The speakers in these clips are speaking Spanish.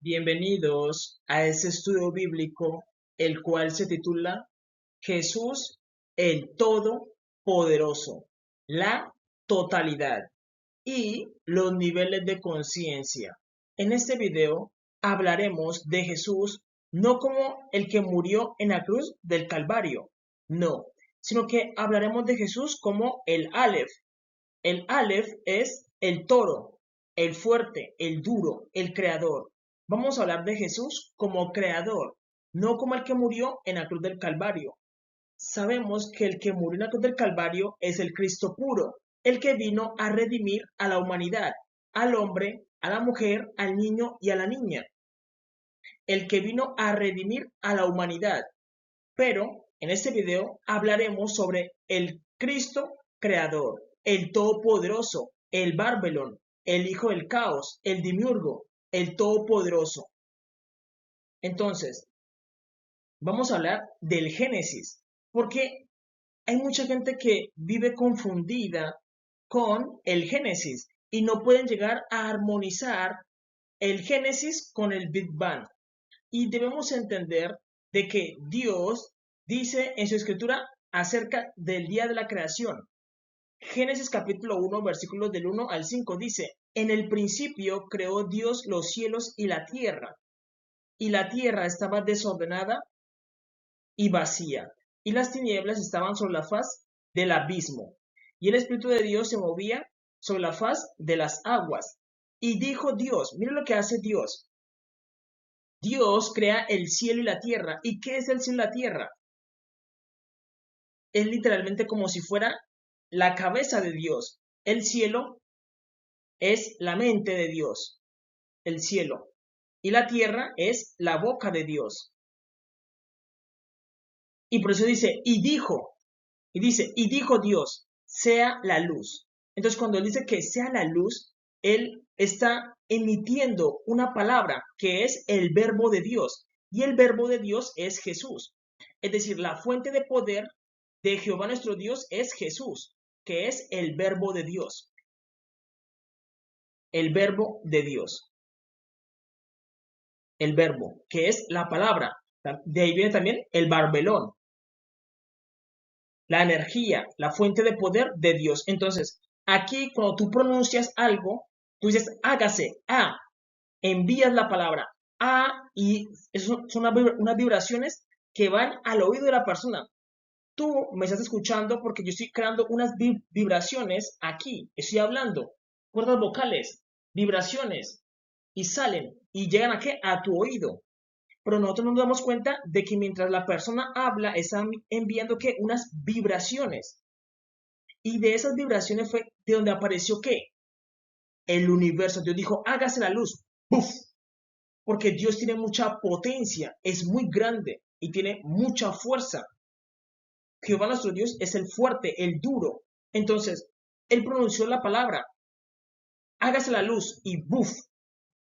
Bienvenidos a este estudio bíblico, el cual se titula Jesús el Todopoderoso, la totalidad y los niveles de conciencia. En este video hablaremos de Jesús no como el que murió en la cruz del Calvario, no, sino que hablaremos de Jesús como el Aleph. El Aleph es el toro, el fuerte, el duro, el creador. Vamos a hablar de Jesús como creador, no como el que murió en la cruz del Calvario. Sabemos que el que murió en la cruz del Calvario es el Cristo puro, el que vino a redimir a la humanidad, al hombre, a la mujer, al niño y a la niña. El que vino a redimir a la humanidad. Pero en este video hablaremos sobre el Cristo creador, el todopoderoso, el Barbelón, el hijo del caos, el Demiurgo, el todopoderoso. Entonces, vamos a hablar del Génesis, porque hay mucha gente que vive confundida con el Génesis y no pueden llegar a armonizar el Génesis con el Big Bang. Y debemos entender de que Dios dice en su escritura acerca del día de la creación. Génesis capítulo 1, versículos del 1 al 5 dice, en el principio creó Dios los cielos y la tierra estaba desordenada y vacía, y las tinieblas estaban sobre la faz del abismo, y el Espíritu de Dios se movía sobre la faz de las aguas. Y dijo Dios, mire lo que hace Dios. Dios crea el cielo y la tierra. ¿Y qué es el cielo y la tierra? Es literalmente como si fuera la cabeza de Dios. El cielo es la mente de Dios, el cielo. Y la tierra es la boca de Dios. Y por eso dice, y dijo Dios, sea la luz. Entonces cuando él dice que sea la luz, él está emitiendo una palabra que es el verbo de Dios. Y el verbo de Dios es Jesús. Es decir, la fuente de poder de Jehová nuestro Dios es Jesús, que es el verbo de Dios. El verbo de Dios. El verbo, que es la palabra. De ahí viene también el barbelón, la energía, la fuente de poder de Dios. Entonces, aquí cuando tú pronuncias algo, tú dices, hágase, envías la palabra, y eso son unas vibraciones que van al oído de la persona. Tú me estás escuchando porque yo estoy creando unas vibraciones aquí, estoy hablando, cuerdas vocales, vibraciones, y salen y llegan a qué? A tu oído. Pero nosotros nos damos cuenta de que mientras la persona habla, está enviando ¿qué? Unas vibraciones. Y de esas vibraciones fue de donde apareció ¿qué? El universo. Dios dijo, hágase la luz. ¡Buf! Porque Dios tiene mucha potencia, es muy grande y tiene mucha fuerza. Jehová nuestro Dios es el fuerte, el duro. Entonces, él pronunció la palabra, hágase la luz y ¡buf!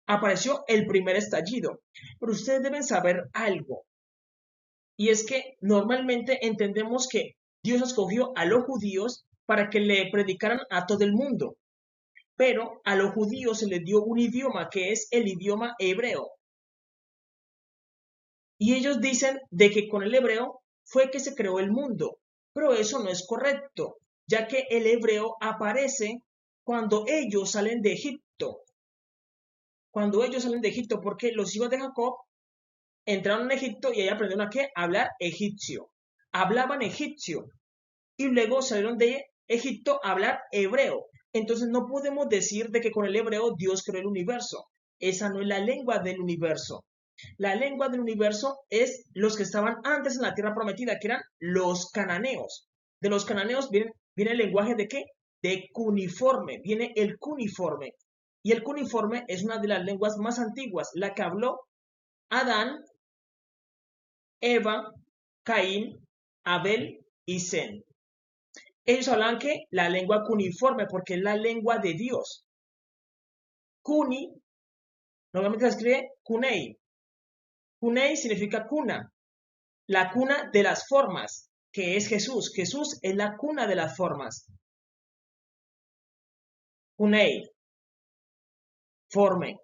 Apareció el primer estallido. Pero ustedes deben saber algo. Y es que normalmente entendemos que Dios escogió a los judíos para que le predicaran a todo el mundo. Pero a los judíos se les dio un idioma que es el idioma hebreo. Y ellos dicen de que con el hebreo fue que se creó el mundo. Pero eso no es correcto, ya que el hebreo aparece cuando ellos salen de Egipto. Cuando ellos salen de Egipto, porque los hijos de Jacob entraron en Egipto y ahí aprendieron a qué? A hablar egipcio. Hablaban egipcio y luego salieron de Egipto a hablar hebreo. Entonces no podemos decir de que con el hebreo Dios creó el universo. Esa no es la lengua del universo. La lengua del universo es los que estaban antes en la tierra prometida, que eran los cananeos. De los cananeos viene el lenguaje de qué? De cuneiforme, viene el cuneiforme. Y el cuneiforme es una de las lenguas más antiguas, la que habló Adán, Eva, Caín, Abel y Zen. Ellos hablan que la lengua cuneiforme, porque es la lengua de Dios. Cuni, normalmente se escribe cunei. Cunei significa cuna, la cuna de las formas, que es Jesús. Jesús es la cuna de las formas. Cunei, forme.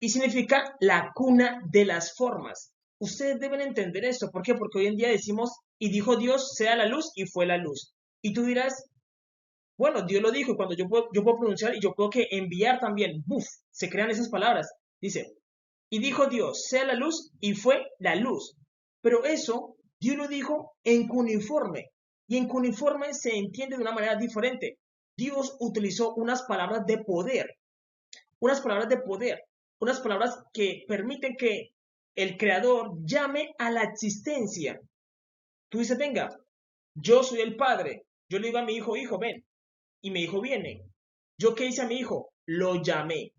y significa la cuna de las formas. Ustedes deben entender esto. ¿Por qué? Porque hoy en día decimos, y dijo Dios, sea la luz, y fue la luz. Y tú dirás, bueno, Dios lo dijo, y cuando yo puedo pronunciar y yo puedo que enviar también, ¡buf! Se crean esas palabras. Dice, y dijo Dios, sea la luz, y fue la luz. Pero eso, Dios lo dijo en cuneiforme. Y en cuneiforme se entiende de una manera diferente. Dios utilizó unas palabras de poder, unas palabras de poder, unas palabras que permiten que el creador llame a la existencia. Tú dices, venga, yo soy el padre. Yo le digo a mi hijo, hijo, ven. Y mi hijo viene. ¿Yo qué hice a mi hijo? Lo llamé.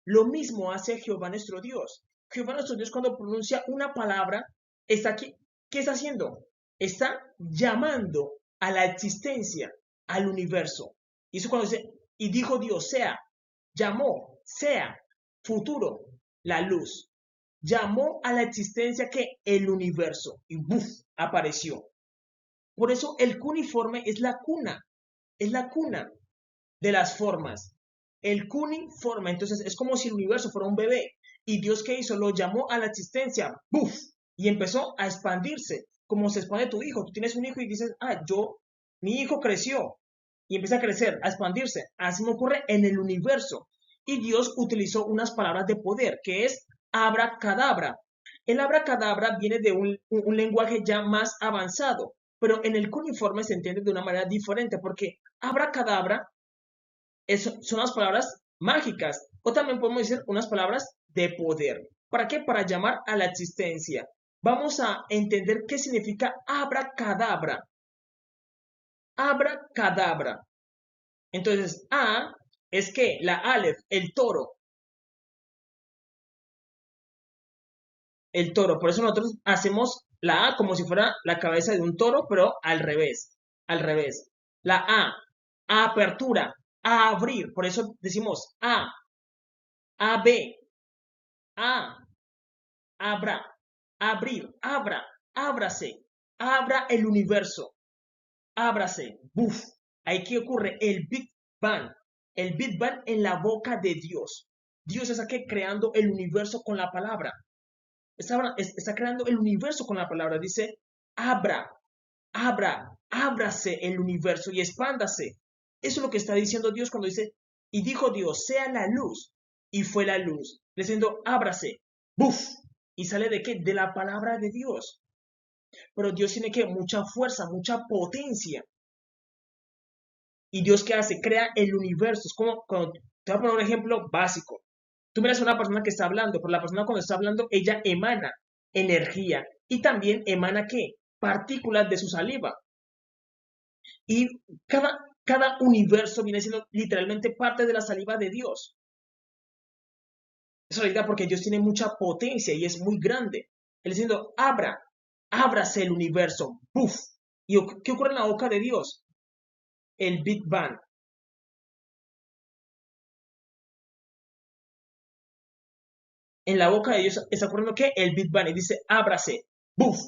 Lo mismo hace Jehová nuestro Dios. Jehová nuestro Dios cuando pronuncia una palabra, está aquí. ¿Qué está haciendo? Está llamando a la existencia, al universo. Y eso cuando dice, y dijo Dios, sea, llamó, sea, futuro, la luz. Llamó a la existencia que el universo. Y ¡buf! Apareció. Por eso el cuneiforme es la cuna de las formas. El cuneiforme, entonces es como si el universo fuera un bebé. Y Dios, ¿qué hizo? Lo llamó a la existencia, ¡buf! Y empezó a expandirse, como se expande tu hijo. Tú tienes un hijo y dices, mi hijo creció. Y empieza a crecer, a expandirse. Así me ocurre en el universo. Y Dios utilizó unas palabras de poder, que es abracadabra. El abracadabra viene de un lenguaje ya más avanzado, pero en el cuneiforme se entiende de una manera diferente, porque abracadabra son las palabras mágicas, o también podemos decir unas palabras de poder. ¿Para qué? Para llamar a la existencia. Vamos a entender qué significa abracadabra. Abracadabra. Entonces, A es que la Aleph, el toro. El toro. Por eso nosotros hacemos la A como si fuera la cabeza de un toro, pero al revés. Al revés. La A, apertura, a abrir. Por eso decimos A, B, A, abra, abrir, abra, ábrase, abra el universo, ábrase, buf. Ahí que ocurre el Big Bang, el Big Bang en la boca de Dios. Dios está aquí creando el universo con la palabra. Está creando el universo con la palabra. Dice, ábrase el universo y expándase. Eso es lo que está diciendo Dios cuando dice, y dijo Dios, sea la luz, y fue la luz. Diciendo, ábrase, buf, y sale de qué? De la palabra de Dios. Pero Dios tiene que mucha fuerza, mucha potencia. ¿Y Dios qué hace? Crea el universo. Es como cuando te voy a poner un ejemplo básico. Tú miras a una persona que está hablando, pero la persona cuando está hablando, ella emana energía y también emana ¿qué? Partículas de su saliva. Y cada universo viene siendo literalmente parte de la saliva de Dios. Eso es porque Dios tiene mucha potencia y es muy grande. Él diciendo, ábrase el universo. ¡Puf! ¿Y qué ocurre en la boca de Dios? El Big Bang. En la boca de Dios está ocurriendo ¿qué? El Big Bang. Y dice, ábrase. ¡Buf!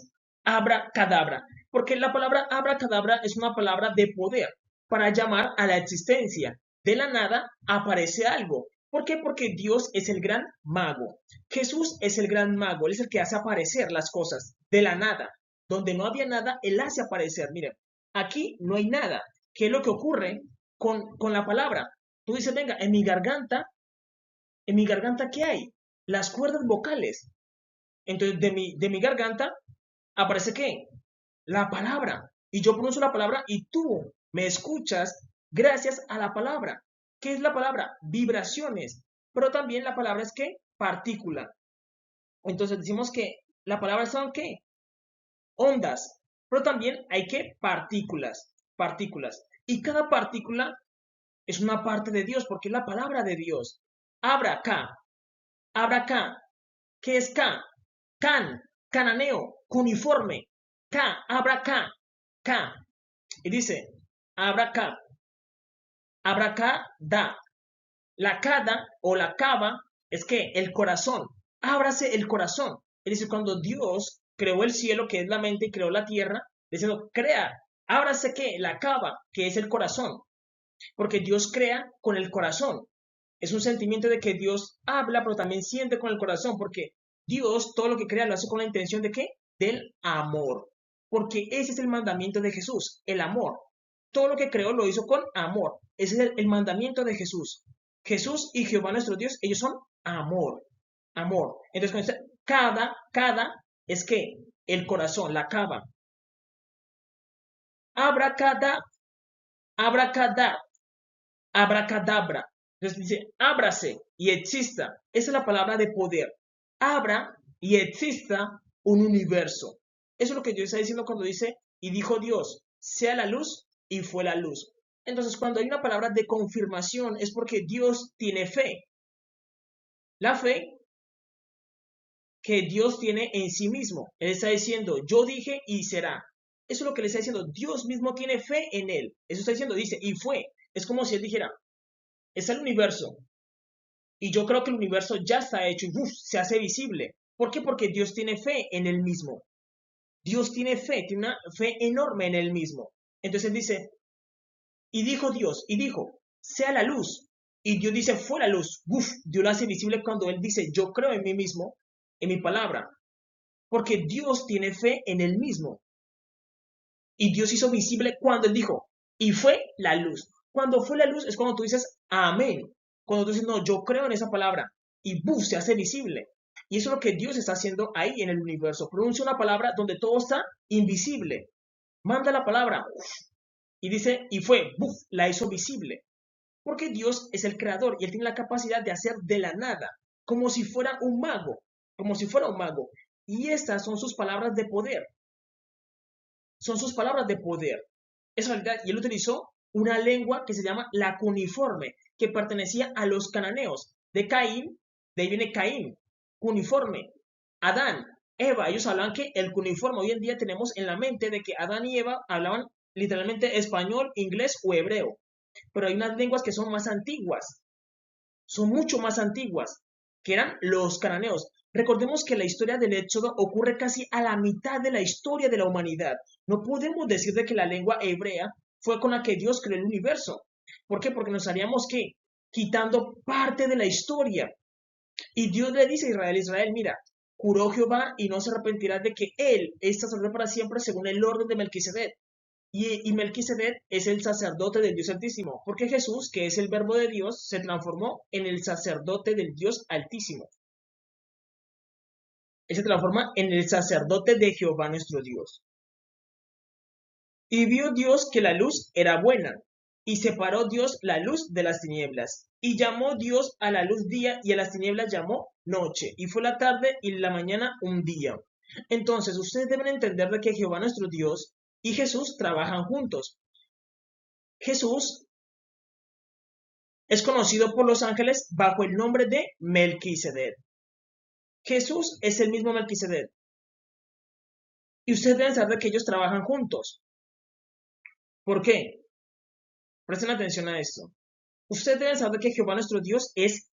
Abracadabra. Porque la palabra abracadabra es una palabra de poder para llamar a la existencia. De la nada aparece algo. ¿Por qué? Porque Dios es el gran mago. Jesús es el gran mago. Él es el que hace aparecer las cosas de la nada. Donde no había nada, Él hace aparecer. Miren, aquí no hay nada. ¿Qué es lo que ocurre con la palabra? Tú dices, venga, en mi garganta, ¿qué hay? Las cuerdas vocales. Entonces, de mi garganta aparece ¿qué? La palabra. Y yo pronuncio la palabra y tú me escuchas gracias a la palabra. ¿Qué es la palabra? Vibraciones. Pero también la palabra es ¿qué? Partícula. Entonces decimos que la palabra son ¿qué? Ondas. Pero también hay ¿qué? Partículas. Partículas. Y cada partícula es una parte de Dios porque es la palabra de Dios. Abra acá. Abra acá. ¿Qué es K? Can, cananeo, cuneiforme. K, abra K, K. Y dice, abra K, abra K, da. La cada o la cava es que el corazón, ábrase el corazón. Es decir, cuando Dios creó el cielo, que es la mente, y creó la tierra, diciendo, crea, ábrase que la cava, que es el corazón. Porque Dios crea con el corazón. Es un sentimiento de que Dios habla, pero también siente con el corazón, porque Dios todo lo que crea lo hace con la intención de ¿qué? Del amor. Porque ese es el mandamiento de Jesús, el amor. Todo lo que creó lo hizo con amor. Ese es el mandamiento de Jesús. Jesús y Jehová nuestro Dios, ellos son amor. Amor. Entonces, cuando dice cada, es que el corazón, la cava. Abracadabra, abracadabra. Entonces dice, ábrase y exista. Esa es la palabra de poder. Abra y exista un universo. Eso es lo que Dios está diciendo cuando dice, y dijo Dios, sea la luz y fue la luz. Entonces, cuando hay una palabra de confirmación es porque Dios tiene fe. La fe que Dios tiene en sí mismo. Él está diciendo, yo dije y será. Eso es lo que le está diciendo. Dios mismo tiene fe en él. Eso está diciendo, dice, y fue. Es como si él dijera, es el universo. Y yo creo que el universo ya está hecho y se hace visible. ¿Por qué? Porque Dios tiene fe en él mismo. Dios tiene fe, tiene una fe enorme en él mismo. Entonces él dice, y dijo Dios, y dijo, sea la luz. Y Dios dice, fue la luz. Dios lo hace visible cuando él dice, yo creo en mí mismo, en mi palabra. Porque Dios tiene fe en él mismo. Y Dios hizo visible cuando él dijo, y fue la luz. Cuando fue la luz es cuando tú dices, amén. Cuando tú dices, no, yo creo en esa palabra. Y se hace visible. Y eso es lo que Dios está haciendo ahí en el universo. Pronuncia una palabra donde todo está invisible. Manda la palabra. Y dice, y fue, la hizo visible. Porque Dios es el creador y él tiene la capacidad de hacer de la nada. Como si fuera un mago. Como si fuera un mago. Y estas son sus palabras de poder. Son sus palabras de poder. Esa realidad. Y él utilizó una lengua que se llama la cuneiforme, que pertenecía a los cananeos. De Caín, de ahí viene Caín, cuneiforme. Adán, Eva, ellos hablaban que el cuneiforme, hoy en día tenemos en la mente de que Adán y Eva hablaban literalmente español, inglés o hebreo. Pero hay unas lenguas que son más antiguas, son mucho más antiguas, que eran los cananeos. Recordemos que la historia del Éxodo ocurre casi a la mitad de la historia de la humanidad. No podemos decir de que la lengua hebrea fue con la que Dios creó el universo. ¿Por qué? Porque nos haríamos ¿qué? Quitando parte de la historia. Y Dios le dice a Israel, Israel, mira, juró Jehová y no se arrepentirá de que él es sacerdote para siempre según el orden de Melquisedec. Y Melquisedec es el sacerdote del Dios Altísimo, porque Jesús, que es el verbo de Dios, se transformó en el sacerdote del Dios Altísimo. Él se transforma en el sacerdote de Jehová nuestro Dios. Y vio Dios que la luz era buena, y separó Dios la luz de las tinieblas. Y llamó Dios a la luz día, y a las tinieblas llamó noche. Y fue la tarde y la mañana un día. Entonces, ustedes deben entender de que Jehová nuestro Dios y Jesús trabajan juntos. Jesús es conocido por los ángeles bajo el nombre de Melquisedec. Jesús es el mismo Melquisedec. Y ustedes deben saber que ellos trabajan juntos. ¿Por qué? Presten atención a esto. Ustedes deben saber que Jehová nuestro Dios es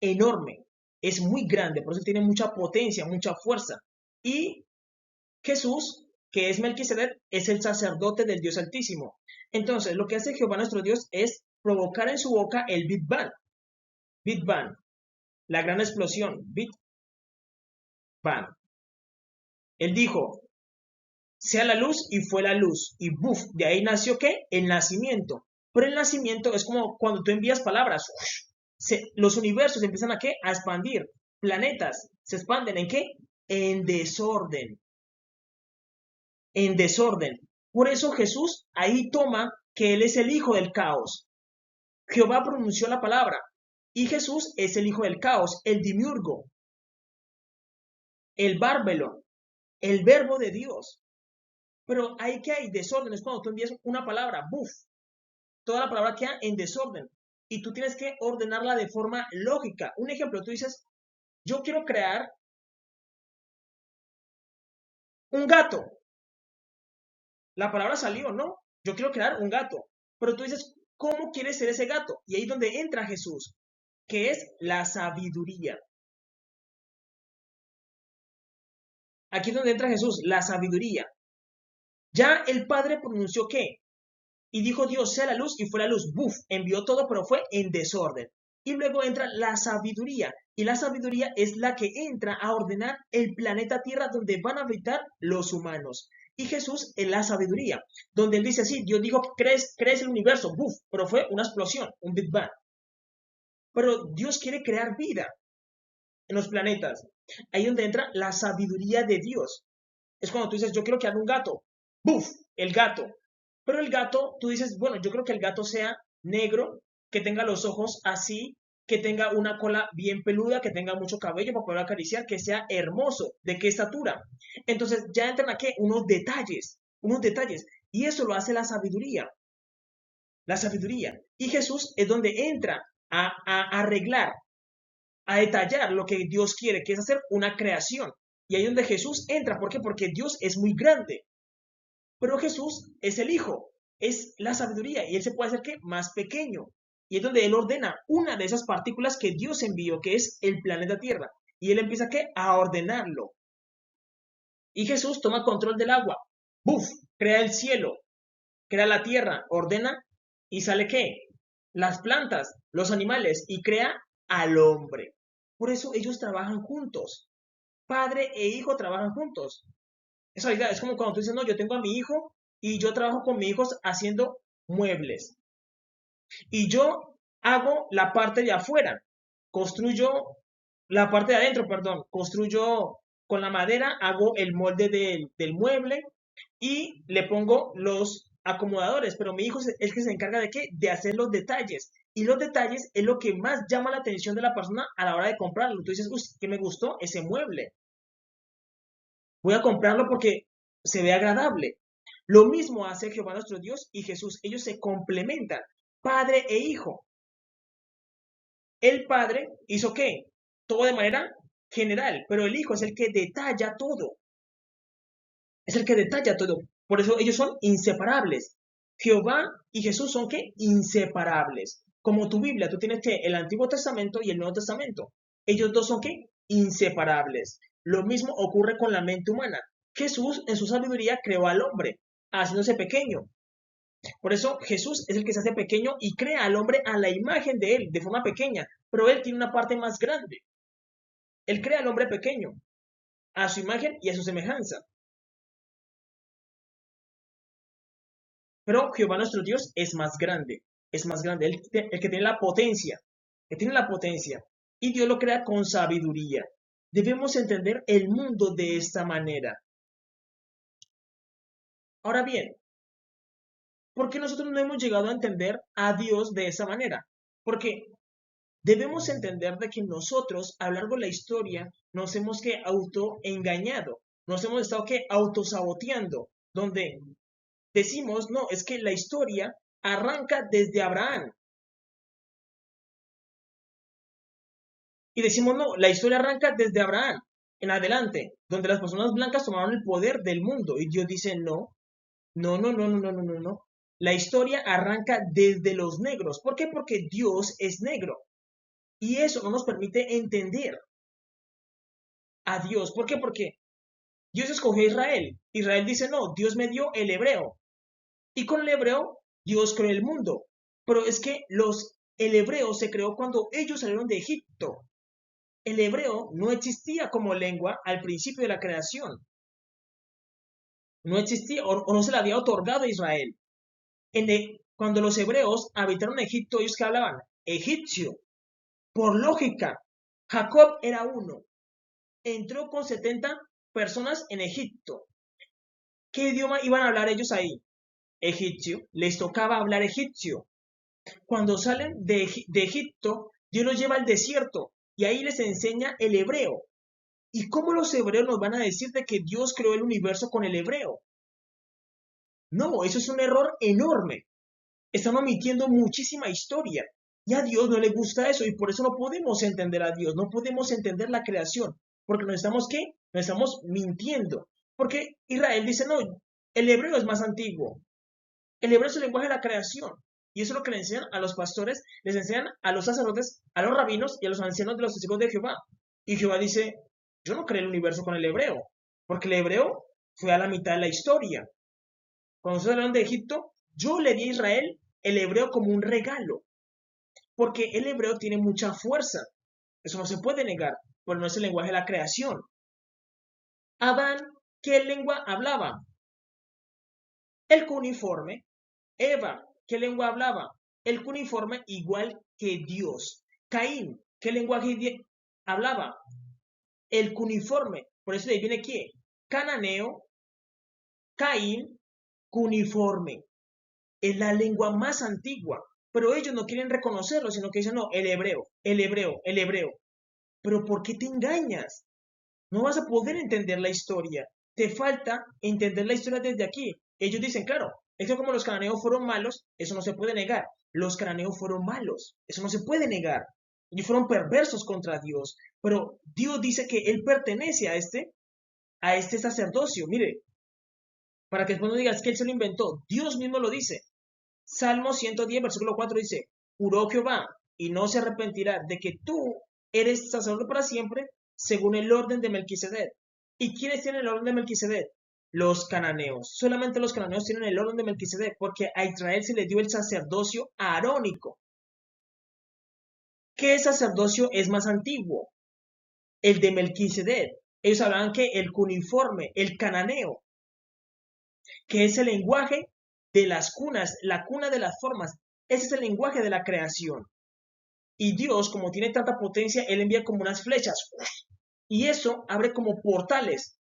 enorme, es muy grande, por eso tiene mucha potencia, mucha fuerza. Y Jesús, que es Melquisedec, es el sacerdote del Dios Altísimo. Entonces, lo que hace Jehová nuestro Dios es provocar en su boca el Big Bang. Big Bang, la gran explosión, Big Bang. Él dijo, sea la luz y fue la luz. Y de ahí nació ¿qué? El nacimiento. Pero el nacimiento es como cuando tú envías palabras. Los universos empiezan a ¿qué? A expandir. Planetas se expanden ¿en qué? En desorden. En desorden. Por eso Jesús ahí toma que Él es el hijo del caos. Jehová pronunció la palabra. Y Jesús es el hijo del caos, el dimiurgo, el bárbelo, el verbo de Dios. Pero ahí que hay desorden, es cuando tú envías una palabra, toda la palabra queda en desorden. Y tú tienes que ordenarla de forma lógica. Un ejemplo, tú dices, yo quiero crear un gato. La palabra salió, ¿no? Yo quiero crear un gato. Pero tú dices, ¿cómo quieres ser ese gato? Y ahí es donde entra Jesús, que es la sabiduría. Aquí es donde entra Jesús, la sabiduría. Ya el Padre pronunció ¿qué? Y dijo Dios, sea la luz, y fue la luz. Envió todo, pero fue en desorden. Y luego entra la sabiduría. Y la sabiduría es la que entra a ordenar el planeta Tierra donde van a habitar los humanos. Y Jesús es la sabiduría, donde él dice así, Dios dijo, crees el universo, ¡buf! Pero fue una explosión, un Big Bang. Pero Dios quiere crear vida en los planetas. Ahí donde entra la sabiduría de Dios. Es cuando tú dices, yo quiero que haga un gato. ¡Buf! El gato. Pero el gato, tú dices, bueno, yo creo que el gato sea negro, que tenga los ojos así, que tenga una cola bien peluda, que tenga mucho cabello para poder acariciar, que sea hermoso, de qué estatura. Entonces ya entran aquí unos detalles, unos detalles. Y eso lo hace la sabiduría. La sabiduría. Y Jesús es donde entra a arreglar, a detallar lo que Dios quiere, que es hacer una creación. Y ahí es donde Jesús entra. ¿Por qué? Porque Dios es muy grande. Pero Jesús es el Hijo, es la sabiduría y Él se puede hacer que más pequeño. Y es donde Él ordena una de esas partículas que Dios envió, que es el planeta Tierra. Y Él empieza ¿qué? A ordenarlo. Y Jesús toma control del agua. ¡Buf! Crea el cielo, crea la tierra, ordena y sale ¿qué? Las plantas, los animales y crea al hombre. Por eso ellos trabajan juntos. Padre e hijo trabajan juntos. Esa idea es como cuando tú dices, no, yo tengo a mi hijo y yo trabajo con mi hijo haciendo muebles. Y yo hago la parte de afuera, construyo la parte de adentro, perdón, construyo con la madera, hago el molde del mueble y le pongo los acomodadores, pero mi hijo es el que se encarga de qué, de hacer los detalles. Y los detalles es lo que más llama la atención de la persona a la hora de comprarlo. Tú dices, uy, que me gustó ese mueble. Voy a comprarlo porque se ve agradable. Lo mismo hace Jehová nuestro Dios y Jesús. Ellos se complementan, padre e hijo. El padre hizo qué? Todo de manera general, pero el hijo es el que detalla todo. Es el que detalla todo. Por eso ellos son inseparables. Jehová y Jesús son qué? Inseparables. Como tu Biblia, tú tienes que el Antiguo Testamento y el Nuevo Testamento. Ellos dos son qué? Inseparables. Lo mismo ocurre con la mente humana. Jesús en su sabiduría creó al hombre, haciéndose pequeño. Por eso Jesús es el que se hace pequeño y crea al hombre a la imagen de él, de forma pequeña, pero él tiene una parte más grande. Él crea al hombre pequeño, a su imagen y a su semejanza. Pero Jehová nuestro Dios es más grande, el que tiene la potencia, que tiene la potencia. Y Dios lo crea con sabiduría. Debemos entender el mundo de esta manera. Ahora bien, ¿por qué nosotros no hemos llegado a entender a Dios de esa manera? Porque debemos entender de que nosotros a lo largo de la historia nos hemos que autoengañado, nos hemos estado que autosaboteando, donde decimos, no, es que la historia arranca desde Abraham. Y decimos, no, la historia arranca desde Abraham en adelante, donde las personas blancas tomaron el poder del mundo. Y Dios dice, no, no, no, no, no, no, no, no, no. La historia arranca desde los negros. ¿Por qué? Porque Dios es negro. Y eso no nos permite entender a Dios. ¿Por qué? Porque Dios escogió a Israel. Israel dice, no, Dios me dio el hebreo. Y con el hebreo, Dios creó el mundo. Pero es que el hebreo se creó cuando ellos salieron de Egipto. El hebreo no existía como lengua al principio de la creación. No existía o no se le había otorgado a Israel. Cuando los hebreos habitaron Egipto, ellos que hablaban egipcio. Por lógica, Jacob era uno. Entró con 70 personas en Egipto. ¿Qué idioma iban a hablar ellos ahí? Egipcio. Les tocaba hablar egipcio. Cuando salen de Egipto, Dios los lleva al desierto y ahí les enseña el hebreo. ¿Y cómo los hebreos nos van a decir de que Dios creó el universo con el hebreo? No, eso es un error enorme. Están omitiendo muchísima historia. Y a Dios no le gusta eso y por eso no podemos entender a Dios, no podemos entender la creación. Porque nos estamos, ¿qué? Nos estamos mintiendo. Porque Israel dice, no, el hebreo es más antiguo. El hebreo es el lenguaje de la creación. Y eso es lo que le enseñan a los pastores, les enseñan a los sacerdotes, a los rabinos y a los ancianos de los testigos de Jehová. Y Jehová dice, yo no creé el universo con el hebreo, porque el hebreo fue a la mitad de la historia. Cuando se hablaron de Egipto, yo le di a Israel el hebreo como un regalo. porque el hebreo tiene mucha fuerza. Eso no se puede negar, pero no es el lenguaje de la creación. Adán, ¿qué lengua hablaba? El cuneiforme. Eva, ¿qué lengua hablaba? El cuneiforme igual que Dios. Caín, ¿qué lenguaje hablaba? El cuneiforme. Por eso de ahí viene ¿qué? Cananeo, Caín, cuneiforme. Es la lengua más antigua. Pero ellos no quieren reconocerlo, sino que dicen, no, el hebreo, el hebreo, el hebreo. Pero ¿por qué te engañas? No vas a poder entender la historia. Te falta entender la historia desde aquí. Ellos dicen, claro, esto como los cananeos fueron malos, eso no se puede negar. Los cananeos fueron malos, eso no se puede negar. Ellos fueron perversos contra Dios. Pero Dios dice que Él pertenece a este sacerdocio. Mire, para que después no digas que Él se lo inventó. Dios mismo lo dice. Salmo 110, versículo 4 dice, juró Jehová y no se arrepentirá de que tú eres sacerdote para siempre según el orden de Melquisedec. ¿Y quiénes tienen el orden de Melquisedec? Los cananeos. Solamente los cananeos tienen el orden de Melquisedec porque a Israel se le dio el sacerdocio arónico. ¿Qué sacerdocio es más antiguo? El de Melquisedec. Ellos hablaban que el cuneiforme, el cananeo, que es el lenguaje de las cunas, la cuna de las formas. Ese es el lenguaje de la creación. Y Dios, como tiene tanta potencia, Él envía como unas flechas. Y eso abre como portales.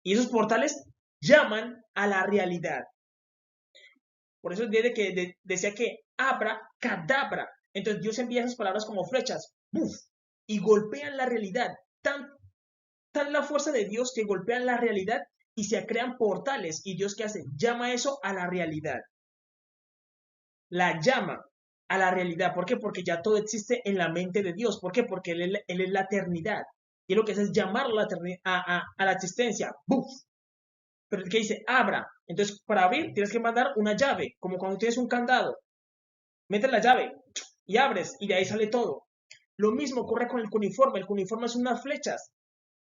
Y esos portales llaman a la realidad. Por eso desde que decía que abra, cadabra. Entonces Dios envía esas palabras como flechas. ¡Buf! Y golpean la realidad. Tan la fuerza de Dios que golpean la realidad y se crean portales. ¿Y Dios qué hace? Llama eso a la realidad. La llama a la realidad. ¿Por qué? Porque ya todo existe en la mente de Dios. ¿Por qué? Porque Él es la eternidad. Y lo que hace es llamarlo a la existencia. ¡Buf! Pero el que dice, abra. Entonces, para abrir, tienes que mandar una llave. Como cuando tienes un candado. Metes la llave y abres. Y de ahí sale todo. Lo mismo ocurre con el cuneiforme. El cuneiforme son unas flechas.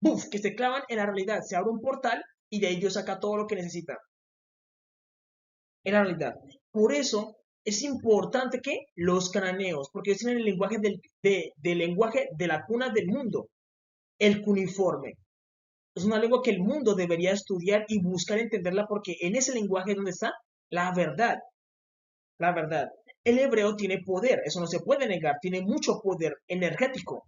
¡Buf! Que se clavan en la realidad. Se abre un portal y de ahí Dios saca todo lo que necesita. En la realidad. Por eso es importante que los cananeos, porque ellos tienen el lenguaje del lenguaje de la cuna del mundo, el cuneiforme. Es una lengua que el mundo debería estudiar y buscar entenderla porque en ese lenguaje es donde está la verdad. La verdad. El hebreo tiene poder, eso no se puede negar, tiene mucho poder energético.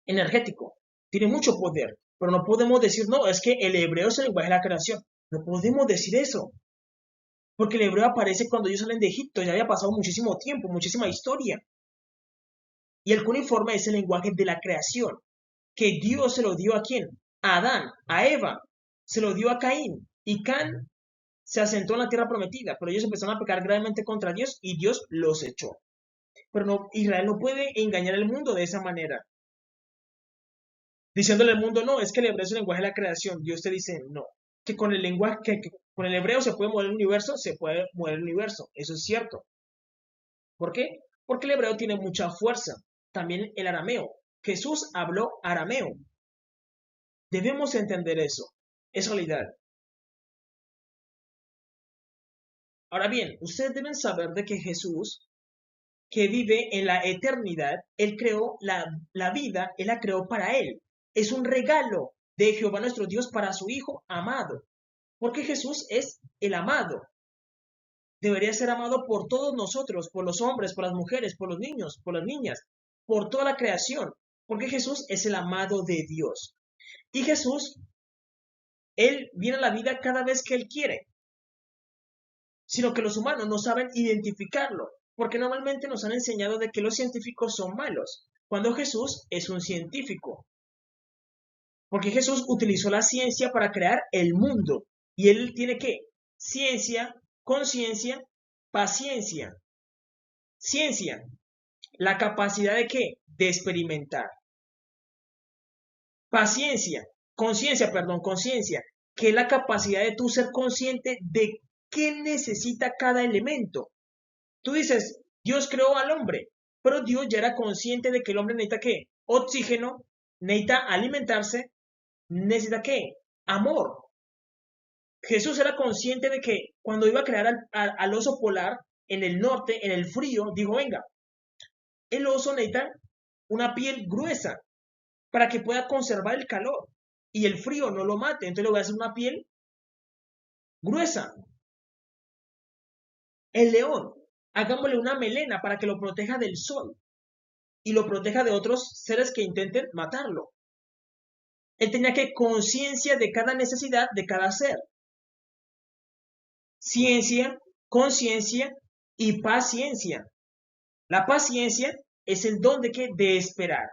Energético. Tiene mucho poder. Pero no podemos decir, no, es que el hebreo es el lenguaje de la creación. No podemos decir eso. Porque el hebreo aparece cuando ellos salen de Egipto, ya había pasado muchísimo tiempo, muchísima historia. Y el cuneiforme es el lenguaje de la creación, que Dios se lo dio a quién? A Adán, a Eva, se lo dio a Caín. Y Can se asentó en la tierra prometida, pero ellos empezaron a pecar gravemente contra Dios y Dios los echó. Pero no, Israel no puede engañar al mundo de esa manera. Diciéndole al mundo, no, es que el hebreo es el lenguaje de la creación. Dios te dice, no, que con el lenguaje, que con el hebreo se puede mover el universo, se puede mover el universo. Eso es cierto. ¿Por qué? Porque el hebreo tiene mucha fuerza. También el arameo. Jesús habló arameo. Debemos entender eso. Es realidad. Ahora bien, ustedes deben saber de que Jesús, que vive en la eternidad, Él creó la vida, Él la creó para Él. Es un regalo de Jehová nuestro Dios para su Hijo amado. Porque Jesús es el amado. Debería ser amado por todos nosotros, por los hombres, por las mujeres, por los niños, por las niñas, por toda la creación. Porque Jesús es el amado de Dios. Y Jesús, Él viene a la vida cada vez que Él quiere. Sino que los humanos no saben identificarlo. Porque normalmente nos han enseñado de que los científicos son malos. Cuando Jesús es un científico. Porque Jesús utilizó la ciencia para crear el mundo. Y Él tiene ¿qué? Ciencia, conciencia, paciencia. Ciencia, la capacidad de ¿qué? De experimentar. Paciencia, conciencia, que es la capacidad de tú ser consciente de qué necesita cada elemento. Tú dices, Dios creó al hombre, pero Dios ya era consciente de que el hombre necesita ¿qué? Oxígeno, necesita alimentarse, necesita ¿qué? Amor. Jesús era consciente de que cuando iba a crear al oso polar en el norte, en el frío, dijo, venga, El oso necesita una piel gruesa para que pueda conservar el calor y el frío no lo mate. Entonces le voy a hacer una piel gruesa. El león, hagámosle una melena para que lo proteja del sol y lo proteja de otros seres que intenten matarlo. Él tenía que conciencia de cada necesidad de cada ser. Ciencia, conciencia y paciencia. La paciencia es el don de esperar.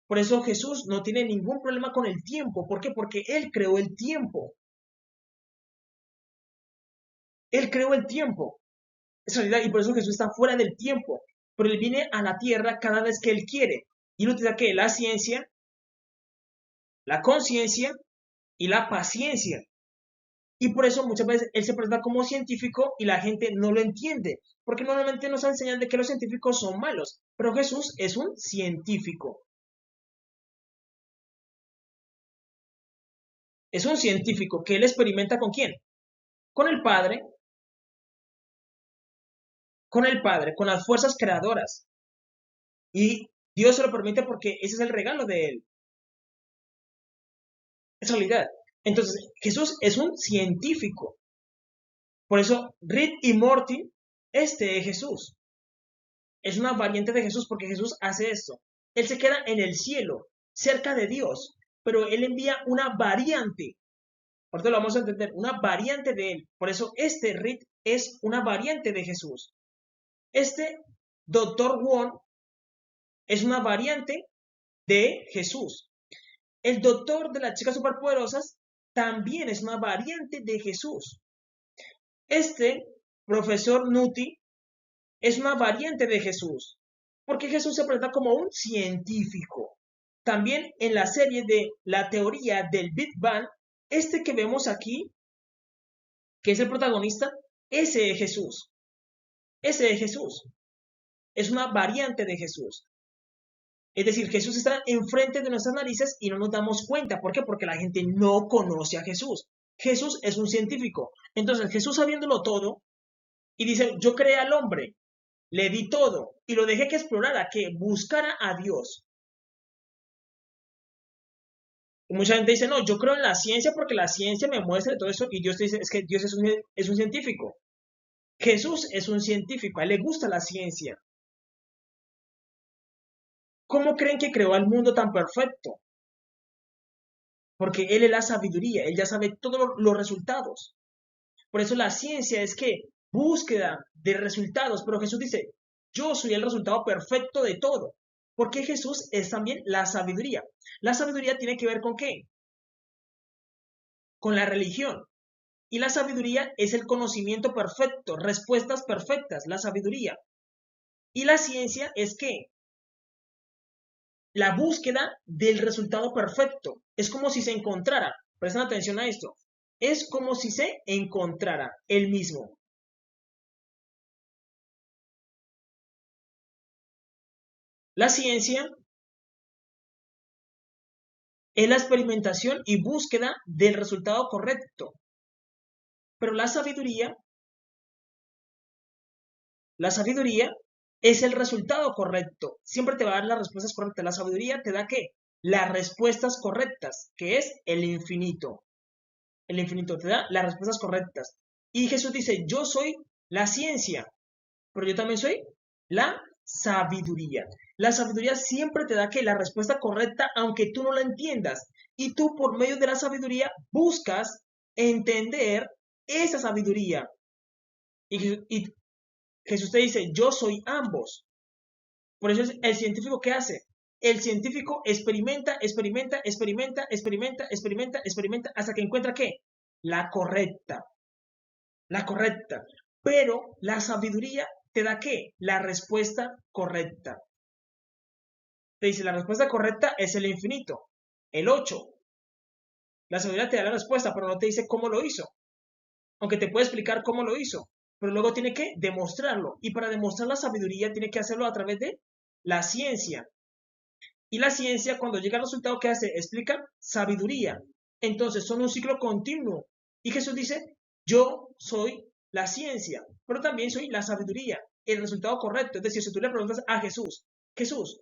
Por eso Jesús no tiene ningún problema con el tiempo. ¿Por qué? Porque Él creó el tiempo. Él creó el tiempo. Es realidad, y por eso Jesús está fuera del tiempo. Pero Él viene a la tierra cada vez que Él quiere. Y Él utiliza ¿qué? La ciencia, la conciencia y la paciencia. Y por eso muchas veces Él se presenta como científico y la gente no lo entiende. Porque normalmente nos enseñan de que los científicos son malos. Pero Jesús es un científico. Es un científico que Él experimenta ¿con quién? Con el Padre, con las fuerzas creadoras. Y Dios se lo permite porque ese es el regalo de Él. Es realidad. Entonces, Jesús es un científico. Por eso, Rick y Morty, este es Jesús. Es una variante de Jesús porque Jesús hace esto. Él se queda en el cielo, cerca de Dios, pero Él envía una variante. Ahorita lo vamos a entender, una variante de Él. Por eso, este Rick es una variante de Jesús. Este Doctor Wong es una variante de Jesús. El doctor de las chicas superpoderosas también es una variante de Jesús. Este profesor Nutti es una variante de Jesús, porque Jesús se presenta como un científico. También en la serie de la teoría del Big Bang, este que vemos aquí, que es el protagonista, ese es Jesús. Ese es Jesús. Es una variante de Jesús. Es decir, Jesús está enfrente de nuestras narices y no nos damos cuenta. ¿Por qué? Porque la gente no conoce a Jesús. Jesús es un científico. Entonces, Jesús sabiéndolo todo, y dice, yo creé al hombre, le di todo, y lo dejé que explorara, que buscara a Dios. Y mucha gente dice, no, yo creo en la ciencia porque la ciencia me muestra todo eso, y Dios te dice, es que Dios es un científico. Jesús es un científico, a él le gusta la ciencia. ¿Cómo creen que creó al mundo tan perfecto? Porque Él es la sabiduría, Él ya sabe todos los resultados. Por eso la ciencia es que búsqueda de resultados, pero Jesús dice, yo soy el resultado perfecto de todo. Porque Jesús es también la sabiduría. La sabiduría tiene que ver con ¿qué? Con la religión. Y la sabiduría es el conocimiento perfecto, respuestas perfectas, la sabiduría. Y la ciencia es ¿qué? La búsqueda del resultado perfecto. Es como si se encontrara, presten atención a esto, es como si se encontrara él mismo. La ciencia es la experimentación y búsqueda del resultado correcto. Pero la sabiduría es el resultado correcto. Siempre te va a dar las respuestas correctas. La sabiduría te da ¿qué? Las respuestas correctas, que es el infinito. El infinito te da las respuestas correctas. Y Jesús dice, yo soy la ciencia, pero yo también soy la sabiduría. La sabiduría siempre te da que la respuesta correcta, aunque tú no la entiendas. Y tú por medio de la sabiduría buscas entender esa sabiduría. Y Jesús te dice, yo soy ambos. Por eso es el científico que hace. El científico experimenta, experimenta, experimenta, experimenta, experimenta, experimenta, hasta que encuentra ¿qué? La correcta. La correcta. Pero la sabiduría te da ¿qué? La respuesta correcta. Te dice, la respuesta correcta es el infinito, el 8. La sabiduría te da la respuesta, pero no te dice cómo lo hizo. Aunque te puede explicar cómo lo hizo, pero luego tiene que demostrarlo. Y para demostrar la sabiduría tiene que hacerlo a través de la ciencia. Y la ciencia, cuando llega al resultado que hace, explica sabiduría. Entonces son un ciclo continuo. Y Jesús dice, yo soy la ciencia, pero también soy la sabiduría, el resultado correcto. Es decir, si tú le preguntas a Jesús, Jesús.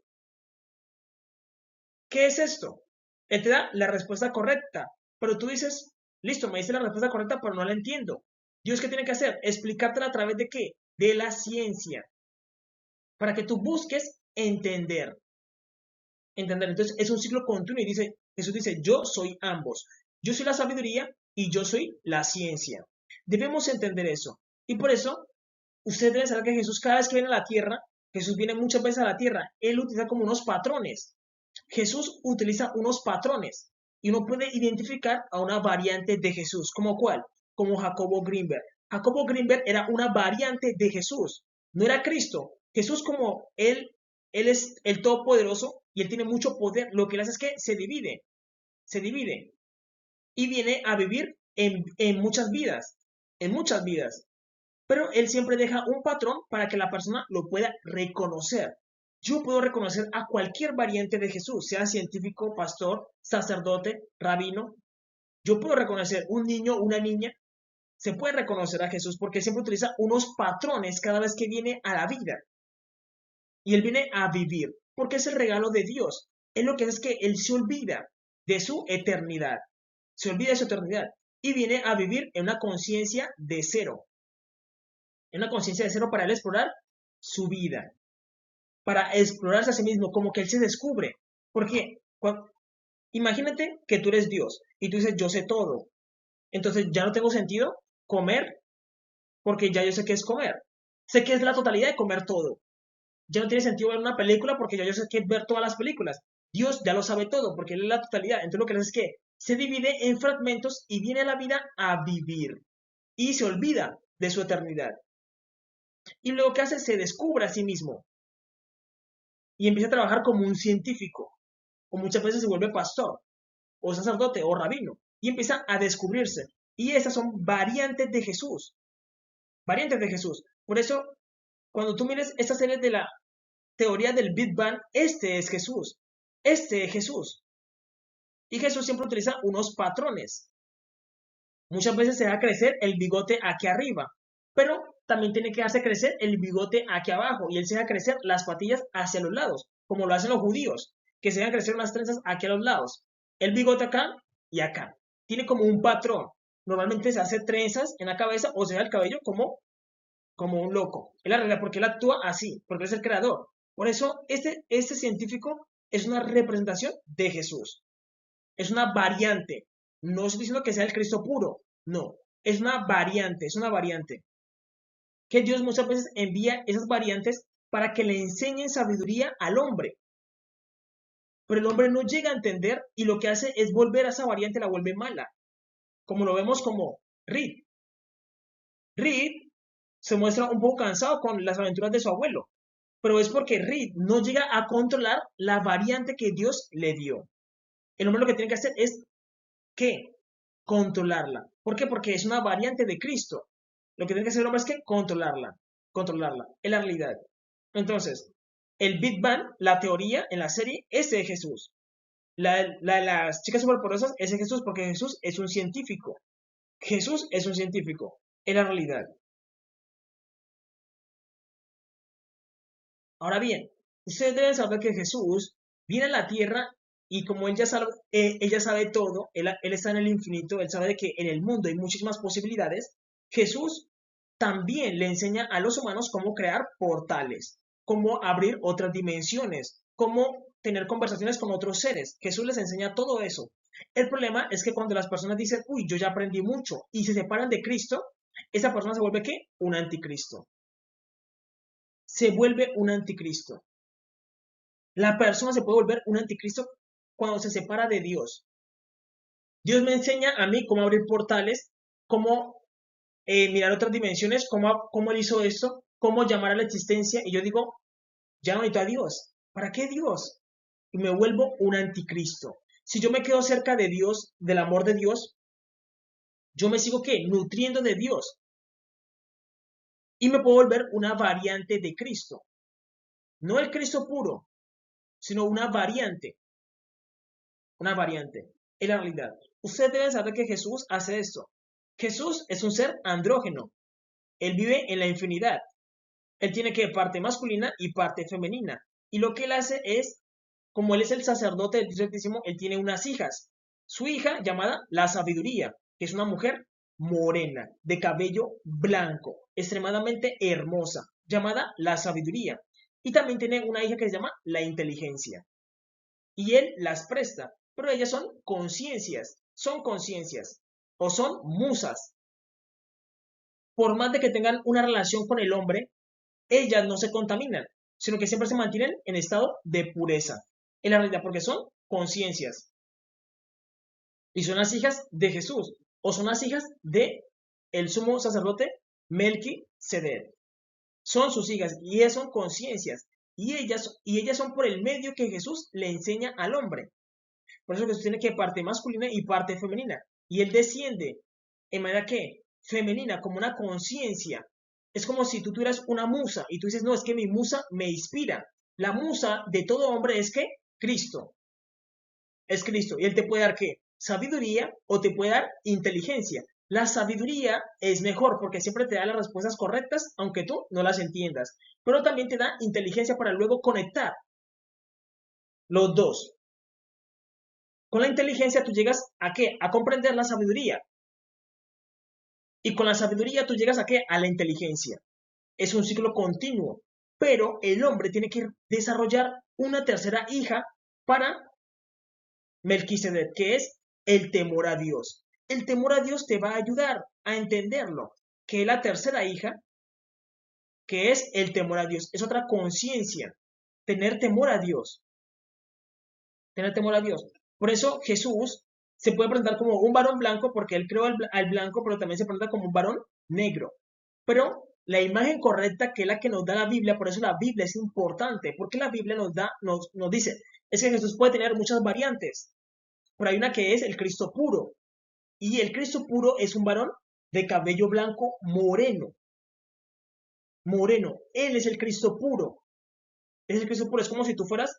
¿Qué es esto? Él te da la respuesta correcta, pero tú dices, listo, me dice la respuesta correcta, pero no la entiendo. Dios, ¿qué tiene que hacer? Explicártela a través de qué? De la ciencia, para que tú busques entender. Entender. Entonces, es un ciclo continuo y dice, Jesús dice, yo soy ambos. Yo soy la sabiduría y yo soy la ciencia. Debemos entender eso. Y por eso, ustedes deben saber que Jesús cada vez que viene a la tierra, Jesús viene muchas veces a la tierra, Él utiliza como unos patrones. Jesús utiliza unos patrones y uno puede identificar a una variante de Jesús. ¿Como cuál? Como Jacobo Greenberg. Jacobo Greenberg era una variante de Jesús. No era Cristo. Jesús como él es el Todopoderoso y él tiene mucho poder. Lo que él hace es que se divide y viene a vivir en muchas vidas. Pero él siempre deja un patrón para que la persona lo pueda reconocer. Yo puedo reconocer a cualquier variante de Jesús, sea científico, pastor, sacerdote, rabino. Yo puedo reconocer un niño, una niña. Se puede reconocer a Jesús porque siempre utiliza unos patrones cada vez que viene a la vida. Y él viene a vivir porque es el regalo de Dios. Él lo que hace es que él se olvida de su eternidad. Se olvida de su eternidad y viene a vivir en una conciencia de cero. En una conciencia de cero para él explorar su vida, para explorarse a sí mismo, como que él se descubre. Porque imagínate que tú eres Dios y tú dices, yo sé todo. Entonces ya no tengo sentido comer porque ya yo sé qué es comer. Sé que es la totalidad de comer todo. Ya no tiene sentido ver una película porque ya yo sé qué es ver todas las películas. Dios ya lo sabe todo porque él es la totalidad. Entonces lo que hace es que se divide en fragmentos y viene a la vida a vivir. Y se olvida de su eternidad. Y luego que hace, se descubre a sí mismo. Y empieza a trabajar como un científico. O muchas veces se vuelve pastor, o sacerdote, o rabino. Y empieza a descubrirse. Y esas son variantes de Jesús. Variantes de Jesús. Por eso, cuando tú mires esta serie de la teoría del Big Bang, este es Jesús. Este es Jesús. Y Jesús siempre utiliza unos patrones. Muchas veces se deja crecer el bigote aquí arriba, pero también tiene que hacer crecer el bigote aquí abajo y él se deja crecer las patillas hacia los lados, como lo hacen los judíos, que se dejan crecer unas trenzas aquí a los lados. El bigote acá y acá. Tiene como un patrón. Normalmente se hace trenzas en la cabeza o se deja el cabello como un loco. Es la realidad porque él actúa así, porque él es el creador. Por eso este científico es una representación de Jesús. Es una variante. No estoy diciendo que sea el Cristo puro, no. Es una variante, es una variante. Que Dios muchas veces envía esas variantes para que le enseñen sabiduría al hombre. Pero el hombre no llega a entender y lo que hace es volver a esa variante, la vuelve mala. Como lo vemos como Reed. Reed se muestra un poco cansado con las aventuras de su abuelo, pero es porque Reed no llega a controlar la variante que Dios le dio. El hombre lo que tiene que hacer es ¿qué? Controlarla. ¿Por qué? Porque es una variante de Cristo. Lo que tiene que hacer el hombre es que controlarla, es la realidad. Entonces, el Big Bang, la teoría en la serie, es de Jesús. De las chicas superpoderosas es de Jesús porque Jesús es un científico. Jesús es un científico, es la realidad. Ahora bien, ustedes deben saber que Jesús viene a la tierra y como él ya sabe todo, él está en el infinito, él sabe de que en el mundo hay muchísimas posibilidades, Jesús también le enseña a los humanos cómo crear portales, cómo abrir otras dimensiones, cómo tener conversaciones con otros seres. Jesús les enseña todo eso. El problema es que cuando las personas dicen, uy, yo ya aprendí mucho y se separan de Cristo, esa persona se vuelve ¿qué? Un anticristo. Se vuelve un anticristo. La persona se puede volver un anticristo cuando se separa de Dios. Dios me enseña a mí cómo abrir portales, cómo mirar otras dimensiones, cómo él hizo esto, cómo llamar a la existencia. Y yo digo, ya no necesito a Dios. ¿Para qué Dios? Y me vuelvo un anticristo. Si yo me quedo cerca de Dios, del amor de Dios, yo me sigo ¿qué? Nutriendo de Dios. Y me puedo volver una variante de Cristo. No el Cristo puro, sino una variante. Una variante. Es la realidad. Ustedes deben saber que Jesús hace esto. Jesús es un ser andrógeno. Él vive en la infinidad. Él tiene que parte masculina y parte femenina. Y lo que él hace es, como él es el sacerdote del Dios Altísimo, él tiene unas hijas. Su hija llamada la sabiduría, que es una mujer morena, de cabello blanco, extremadamente hermosa, llamada la sabiduría. Y también tiene una hija que se llama la inteligencia. Y él las presta, pero ellas son conciencias, o son musas. Por más de que tengan una relación con el hombre, ellas no se contaminan, sino que siempre se mantienen en estado de pureza, en la realidad, porque son conciencias. Y son las hijas de Jesús, o son las hijas de el sumo sacerdote Melquisedec. Son sus hijas, y ellas son conciencias, y ellas son por el medio que Jesús le enseña al hombre. Por eso Jesús tiene que parte masculina y parte femenina. Y él desciende en manera que femenina, como una conciencia. Es como si tú tuvieras una musa y tú dices, no, es que mi musa me inspira. La musa de todo hombre es que Cristo. Es Cristo. Y él te puede dar qué? Sabiduría o te puede dar inteligencia. La sabiduría es mejor porque siempre te da las respuestas correctas, aunque tú no las entiendas. Pero también te da inteligencia para luego conectar los dos. Con la inteligencia tú llegas a qué? A comprender la sabiduría. Y con la sabiduría tú llegas a qué? A la inteligencia. Es un ciclo continuo. Pero el hombre tiene que desarrollar una tercera hija para Melquisedec, que es el temor a Dios. El temor a Dios te va a ayudar a entenderlo, que la tercera hija, que es el temor a Dios, es otra conciencia, tener temor a Dios, tener temor a Dios. Por eso Jesús se puede presentar como un varón blanco porque él creó al blanco, pero también se presenta como un varón negro. Pero la imagen correcta, que es la que nos da la Biblia, por eso la Biblia es importante, porque la Biblia nos dice, es que Jesús puede tener muchas variantes, pero hay una que es el Cristo puro, y el Cristo puro es un varón de cabello blanco moreno, moreno, él es el Cristo puro, es el Cristo puro, es como si tú fueras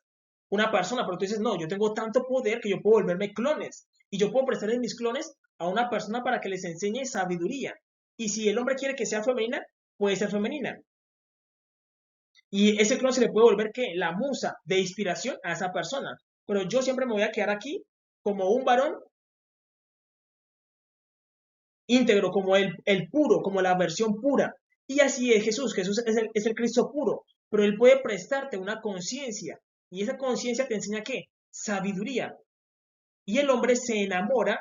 una persona, pero tú dices, no, yo tengo tanto poder que yo puedo volverme clones, y yo puedo prestarle mis clones a una persona para que les enseñe sabiduría, y si el hombre quiere que sea femenina, puede ser femenina, y ese clon se le puede volver que la musa de inspiración a esa persona, pero yo siempre me voy a quedar aquí como un varón íntegro, como el puro, como la versión pura. Y así es Jesús. Jesús es el Cristo puro, pero Él puede prestarte una conciencia. Y esa conciencia te enseña ¿qué? Sabiduría. Y el hombre se enamora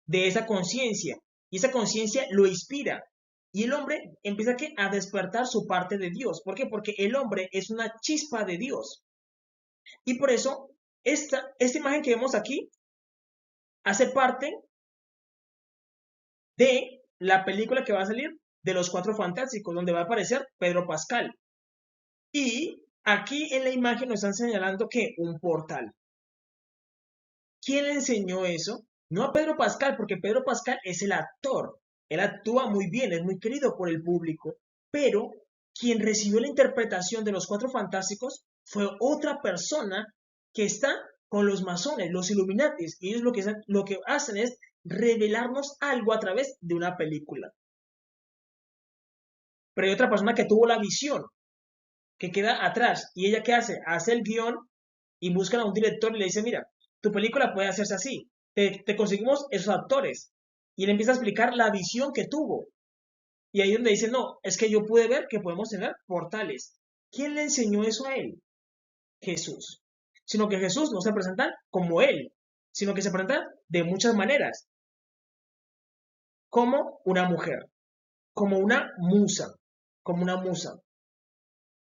de esa conciencia. Y esa conciencia lo inspira. Y el hombre empieza ¿qué? A despertar su parte de Dios. ¿Por qué? Porque el hombre es una chispa de Dios. Y por eso, esta imagen que vemos aquí hace parte de la película que va a salir de los Cuatro Fantásticos, donde va a aparecer Pedro Pascal. Y aquí en la imagen nos están señalando que un portal. ¿Quién le enseñó eso? No a Pedro Pascal, porque Pedro Pascal es el actor. Él actúa muy bien, es muy querido por el público, pero quien recibió la interpretación de los Cuatro Fantásticos fue otra persona que está con los masones, los Illuminatis, y ellos lo que hacen es revelarnos algo a través de una película. Pero hay otra persona que tuvo la visión, que queda atrás, y ella ¿qué hace? Hace el guión y buscan a un director y le dice, mira, tu película puede hacerse así, te conseguimos esos actores. Y él empieza a explicar la visión que tuvo. Y ahí es donde dice, no, es que yo pude ver que podemos tener portales. ¿Quién le enseñó eso a él? Jesús. Sino que Jesús no se presenta como él, sino que se presenta de muchas maneras. Como una mujer, como una musa, como una musa.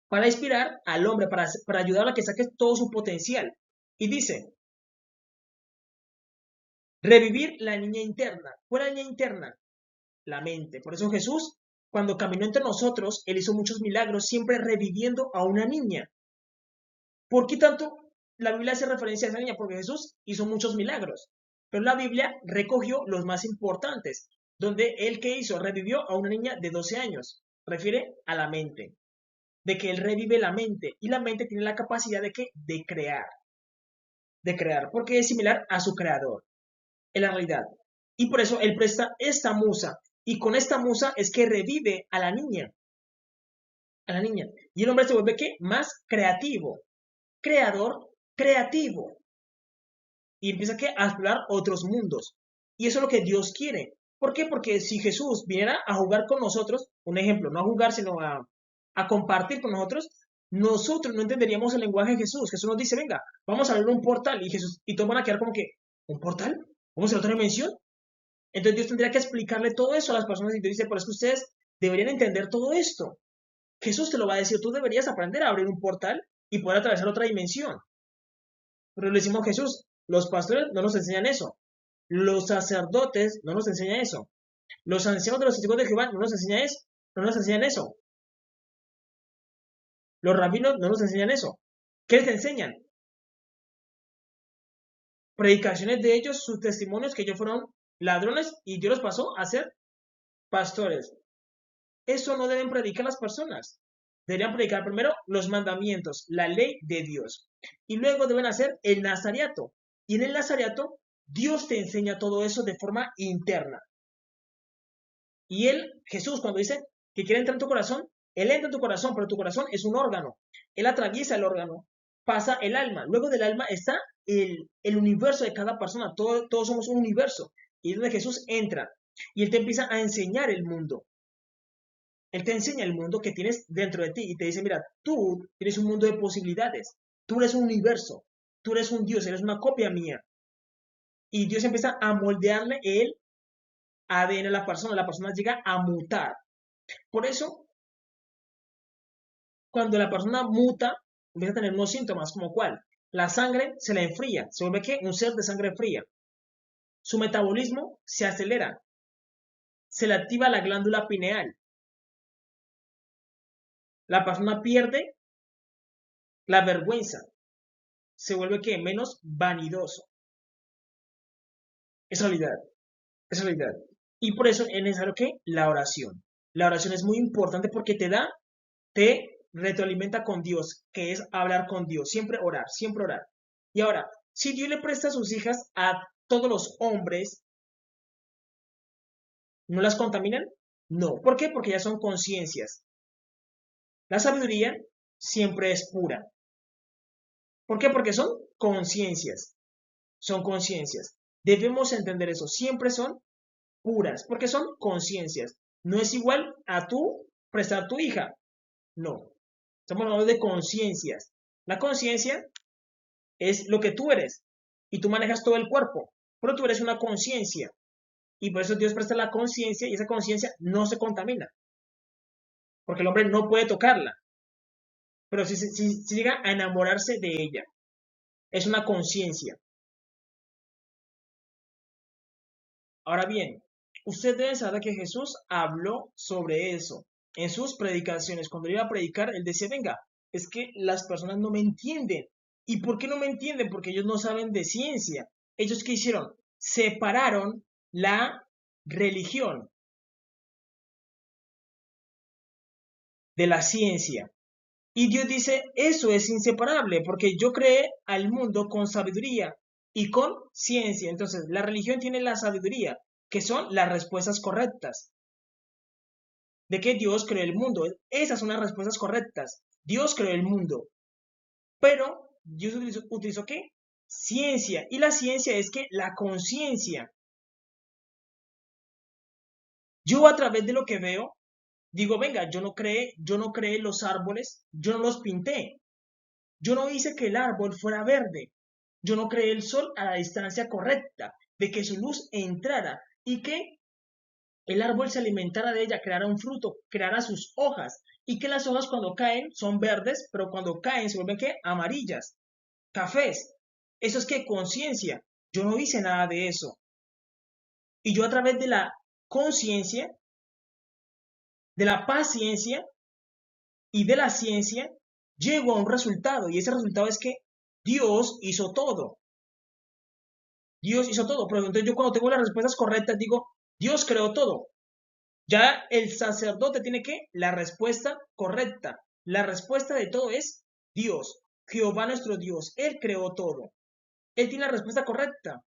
Para inspirar al hombre, para ayudarlo a que saque todo su potencial. Y dice, revivir la niña interna. ¿Cuál es la niña interna? La mente. Por eso Jesús, cuando caminó entre nosotros, él hizo muchos milagros, siempre reviviendo a una niña. ¿Por qué tanto la Biblia hace referencia a esa niña? Porque Jesús hizo muchos milagros, pero la Biblia recogió los más importantes, donde él que hizo, revivió a una niña de 12 años. Refiere a la mente, de que él revive la mente, y la mente tiene la capacidad de que de crear, porque es similar a su creador, en la realidad. Y por eso él presta esta musa, y con esta musa es que revive a la niña. a la niña. Y el hombre se vuelve ¿qué? Más creativo, creador, creativo. Y empieza ¿qué? A explorar otros mundos. Y eso es lo que Dios quiere. ¿Por qué? Porque si Jesús viniera a jugar con nosotros, un ejemplo, no a jugar, sino a compartir con nosotros no entenderíamos el lenguaje de Jesús. Jesús nos dice, venga, vamos a abrir un portal. Y Jesús, y todos van a quedar como que, ¿un portal? ¿Vamos a otra dimensión? Entonces Dios tendría que explicarle todo eso a las personas y Dios dice, por eso ustedes deberían entender todo esto. Jesús te lo va a decir, tú deberías aprender a abrir un portal y poder atravesar otra dimensión. Pero le decimos, Jesús, los pastores no nos enseñan eso. Los sacerdotes no nos enseñan eso. Los ancianos de los testigos de Jehová no nos enseñan eso. No nos enseñan eso. Los rabinos no nos enseñan eso. ¿Qué les enseñan? Predicaciones de ellos, sus testimonios que ellos fueron ladrones y Dios los pasó a ser pastores. Eso no deben predicar las personas. Deberían predicar primero los mandamientos, la ley de Dios. Y luego deben hacer el nazariato. Y en el nazariato, Dios te enseña todo eso de forma interna. Y Él, Jesús, cuando dice que quiere entrar en tu corazón, Él entra en tu corazón, pero tu corazón es un órgano. Él atraviesa el órgano, pasa el alma. Luego del alma está el universo de cada persona. Todos somos un universo. Y es donde Jesús entra. Y Él te empieza a enseñar el mundo. Él te enseña el mundo que tienes dentro de ti y te dice, mira, tú tienes un mundo de posibilidades. Tú eres un universo. Tú eres un Dios, eres una copia mía. Y Dios empieza a moldearle el ADN a la persona llega a mutar. Por eso, cuando la persona muta, empieza a tener unos síntomas, como cuál, la sangre se le enfría, se vuelve ¿qué? Un ser de sangre fría. Su metabolismo se acelera, se le activa la glándula pineal. La persona pierde la vergüenza, se vuelve ¿qué? Menos vanidoso. Es realidad, es realidad. Y por eso es necesario que la oración. La oración es muy importante porque te retroalimenta con Dios, que es hablar con Dios, siempre orar, siempre orar. Y ahora, si Dios le presta a sus hijas a todos los hombres, ¿no las contaminan? No. ¿Por qué? Porque ya son conciencias. La sabiduría siempre es pura. ¿Por qué? Porque son conciencias. Son conciencias. Debemos entender eso. Siempre son puras, porque son conciencias. No es igual a tú prestar tu hija. No. Estamos hablando de conciencias. La conciencia es lo que tú eres y tú manejas todo el cuerpo, pero tú eres una conciencia y por eso Dios presta la conciencia y esa conciencia no se contamina, porque el hombre no puede tocarla, pero si llega a enamorarse de ella, es una conciencia. Ahora bien, usted debe saber que Jesús habló sobre eso en sus predicaciones. Cuando iba a predicar, él decía, venga, es que las personas no me entienden. ¿Y por qué no me entienden? Porque ellos no saben de ciencia. ¿Ellos qué hicieron? Separaron la religión de la ciencia. Y Dios dice, eso es inseparable, porque yo creé al mundo con sabiduría y con ciencia. Entonces, la religión tiene la sabiduría, que son las respuestas correctas. De que Dios creó el mundo. Esas son las respuestas correctas. Dios creó el mundo. Pero Dios utilizó ¿qué? Ciencia. Y la ciencia es que la conciencia. Yo a través de lo que veo, digo, venga, yo no creé los árboles, yo no los pinté. Yo no hice que el árbol fuera verde. Yo no creé el sol a la distancia correcta, de que su luz entrara y que el árbol se alimentara de ella, creara un fruto, creara sus hojas, y que las hojas cuando caen son verdes, pero cuando caen se vuelven ¿qué? Amarillas, cafés. Eso es que conciencia. Yo no hice nada de eso. Y yo a través de la conciencia, de la paciencia y de la ciencia, llego a un resultado. Y ese resultado es que Dios hizo todo. Dios hizo todo. Pero entonces yo cuando tengo las respuestas correctas digo, Dios creó todo. Ya el sacerdote tiene que la respuesta correcta. La respuesta de todo es Dios, Jehová nuestro Dios. Él creó todo. Él tiene la respuesta correcta.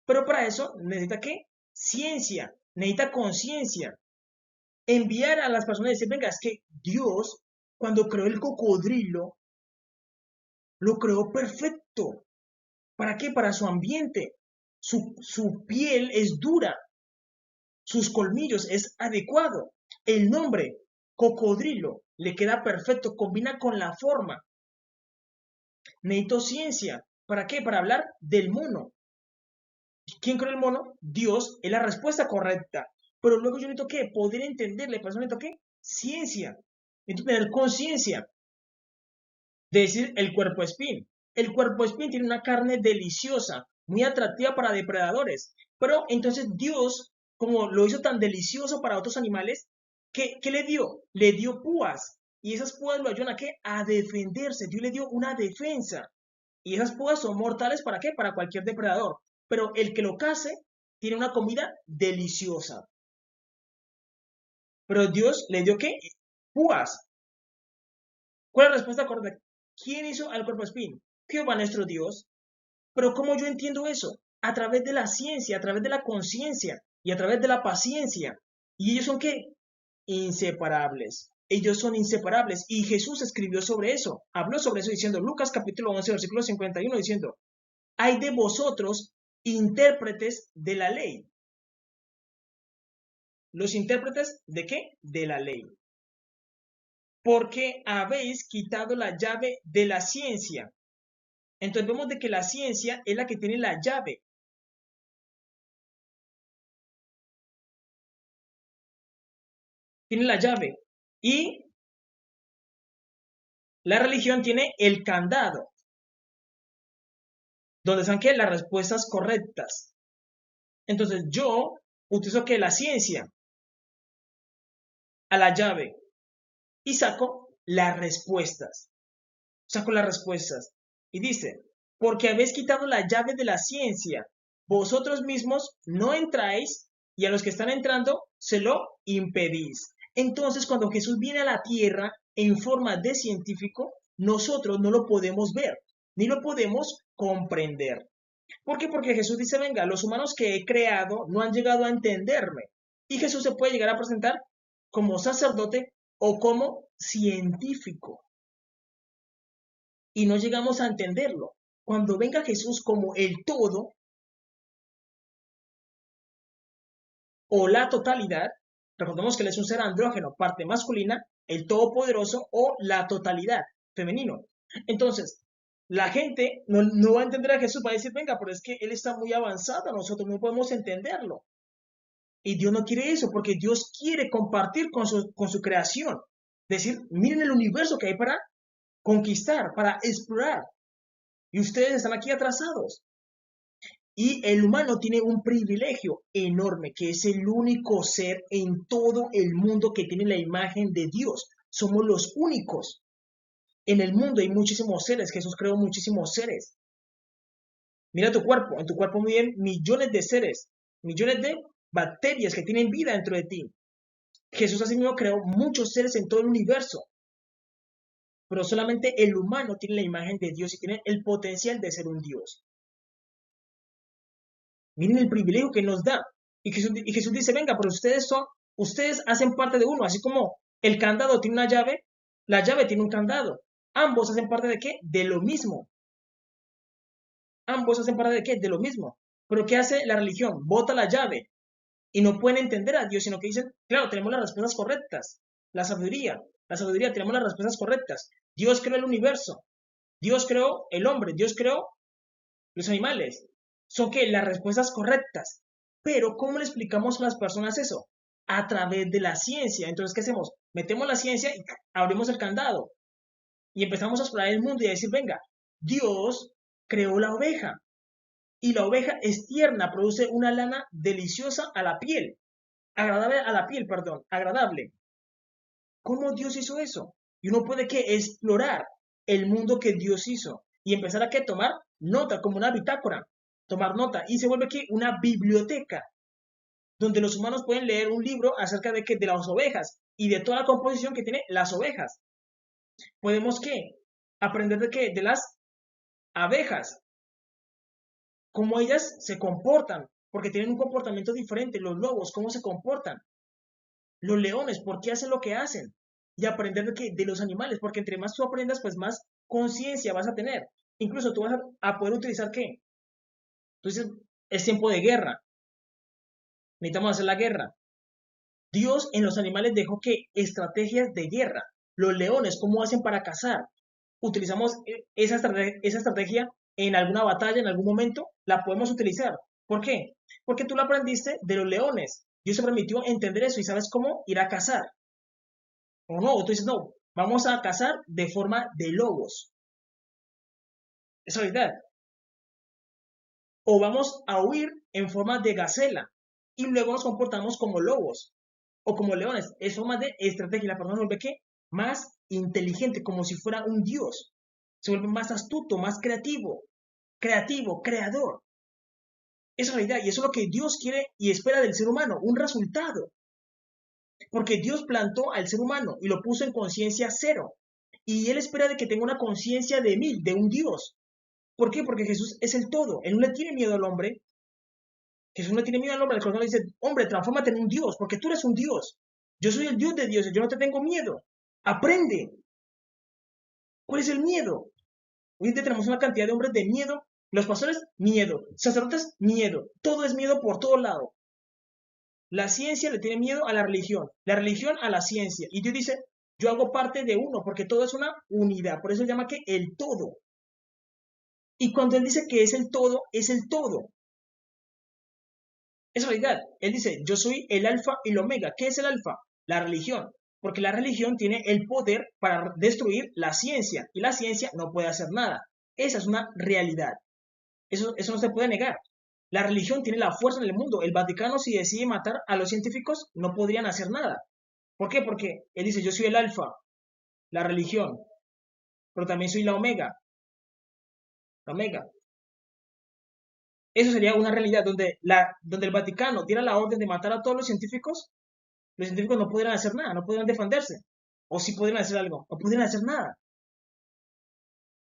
Pero para eso necesita ¿qué? Ciencia, necesita conciencia. Enviar a las personas y decir, venga, es que Dios cuando creó el cocodrilo, lo creó perfecto. ¿Para qué? Para su ambiente. Su piel es dura, sus colmillos es adecuado. El nombre, cocodrilo, le queda perfecto, combina con la forma. Necesito ciencia. ¿Para qué? Para hablar del mono. ¿Quién creó el mono? Dios, es la respuesta correcta. Pero luego yo necesito ¿qué? Poder entenderle. Por eso necesito ¿qué? Ciencia. Necesito tener conciencia de decir el cuerpo espín. El cuerpo espín tiene una carne deliciosa, muy atractiva para depredadores. Pero entonces Dios, como lo hizo tan delicioso para otros animales, ¿qué le dio? Le dio púas. Y esas púas lo ayudan a ¿qué? A defenderse. Dios le dio una defensa. Y esas púas son mortales ¿para qué? Para cualquier depredador. Pero el que lo case tiene una comida deliciosa. Pero Dios le dio ¿qué? Púas. ¿Cuál es la respuesta correcta? ¿Quién hizo al cuerpo espín? Jehová nuestro Dios. Pero ¿cómo yo entiendo eso? A través de la ciencia, a través de la conciencia y a través de la paciencia. ¿Y ellos son qué? Inseparables. Ellos son inseparables. Y Jesús escribió sobre eso. Habló sobre eso diciendo, Lucas capítulo 11, versículo 51, diciendo, hay de vosotros intérpretes de la ley. ¿Los intérpretes de qué? De la ley. Porque habéis quitado la llave de la ciencia. Entonces vemos de que la ciencia es la que tiene la llave. Tiene la llave. Y la religión tiene el candado. Donde están ¿qué? Las respuestas correctas. Entonces yo utilizo que la ciencia a la llave y saco las respuestas. Saco las respuestas. Y dice, porque habéis quitado la llave de la ciencia, vosotros mismos no entráis y a los que están entrando se lo impedís. Entonces, cuando Jesús viene a la tierra en forma de científico, nosotros no lo podemos ver, ni lo podemos comprender. ¿Por qué? Porque Jesús dice, venga, los humanos que he creado no han llegado a entenderme. Y Jesús se puede llegar a presentar como sacerdote o como científico. Y no llegamos a entenderlo. Cuando venga Jesús como el todo o la totalidad, recordemos que él es un ser andrógeno, parte masculina, el todopoderoso o la totalidad, femenino. Entonces, la gente no va a entender a Jesús, va a decir, venga, pero es que él está muy avanzado, nosotros no podemos entenderlo. Y Dios no quiere eso, porque Dios quiere compartir con su creación. Decir, miren el universo que hay para conquistar, para explorar. Y ustedes están aquí atrasados. Y el humano tiene un privilegio enorme, que es el único ser en todo el mundo que tiene la imagen de Dios. Somos los únicos. En el mundo hay muchísimos seres, Jesús creó muchísimos seres. Mira tu cuerpo, en tu cuerpo viven millones de seres, millones de bacterias que tienen vida dentro de ti. Jesús asimismo creó muchos seres en todo el universo, pero solamente el humano tiene la imagen de Dios y tiene el potencial de ser un Dios. Miren el privilegio que nos da. Y Jesús dice, venga, pero ustedes hacen parte de uno, así como el candado tiene una llave, la llave tiene un candado. Ambos hacen parte de qué? De lo mismo. Ambos hacen parte de qué? De lo mismo. Pero ¿qué hace la religión? Bota la llave y no pueden entender a Dios, sino que dicen, claro, tenemos las respuestas correctas. La sabiduría, tenemos las respuestas correctas. Dios creó el universo, Dios creó el hombre, Dios creó los animales. Son que las respuestas correctas. Pero ¿cómo le explicamos a las personas eso? A través de la ciencia. Entonces, ¿qué hacemos? Metemos la ciencia y abrimos el candado. Y empezamos a explorar el mundo y a decir, venga, Dios creó la oveja. Y la oveja es tierna, produce una lana deliciosa a la piel. Agradable. ¿Cómo Dios hizo eso? Y uno puede que explorar el mundo que Dios hizo y empezar a tomar nota, como una bitácora, tomar nota, y se vuelve que una biblioteca, donde los humanos pueden leer un libro acerca de las ovejas y de toda la composición que tiene las ovejas. Podemos aprender de las abejas, cómo ellas se comportan, porque tienen un comportamiento diferente. Los lobos, cómo se comportan. Los leones, ¿por qué hacen lo que hacen? y aprender de los animales, porque entre más tú aprendas, pues más conciencia vas a tener. Incluso tú vas a poder utilizar ¿qué? Entonces, es tiempo de guerra, necesitamos hacer la guerra. Dios en los animales dejó que estrategias de guerra. Los leones, ¿cómo hacen para cazar? Utilizamos esa estrategia en alguna batalla, en algún momento, la podemos utilizar. ¿Por qué? Porque tú la aprendiste de los leones. Dios se permitió entender eso y sabes cómo ir a cazar. O no, tú dices, no, vamos a cazar de forma de lobos. Es la verdad. O vamos a huir en forma de gacela y luego nos comportamos como lobos o como leones. Es forma de estrategia. La persona se vuelve ¿qué? Más inteligente, como si fuera un dios. Se vuelve más astuto, más creativo, creador. Esa es la realidad y eso es lo que Dios quiere y espera del ser humano, un resultado. Porque Dios plantó al ser humano y lo puso en conciencia cero. Y Él espera de que tenga una conciencia de 1000, de un Dios. ¿Por qué? Porque Jesús es el todo. Él no le tiene miedo al hombre. Jesús no tiene miedo al hombre. El corazón le dice, hombre, transfórmate en un Dios, porque tú eres un Dios. Yo soy el Dios de Dios, yo no te tengo miedo. Aprende. ¿Cuál es el miedo? Hoy en día tenemos una cantidad de hombres de miedo. Los pastores, miedo. Sacerdotes, miedo. Todo es miedo por todo lado. La ciencia le tiene miedo a la religión a la ciencia. Y Dios dice, yo hago parte de uno, porque todo es una unidad. Por eso se llama que el todo. Y cuando Él dice que es el todo, es el todo. Es realidad. Él dice, yo soy el alfa y el omega. ¿Qué es el alfa? La religión. Porque la religión tiene el poder para destruir la ciencia. Y la ciencia no puede hacer nada. Esa es una realidad. Eso no se puede negar. La religión tiene la fuerza en el mundo. El Vaticano, si decide matar a los científicos, no podrían hacer nada. ¿Por qué? Porque él dice, yo soy el alfa, la religión, pero también soy la omega. La omega. Eso sería una realidad donde el Vaticano diera la orden de matar a todos los científicos no podrían hacer nada, no podrían defenderse. O si podrían hacer algo, no podrían hacer nada.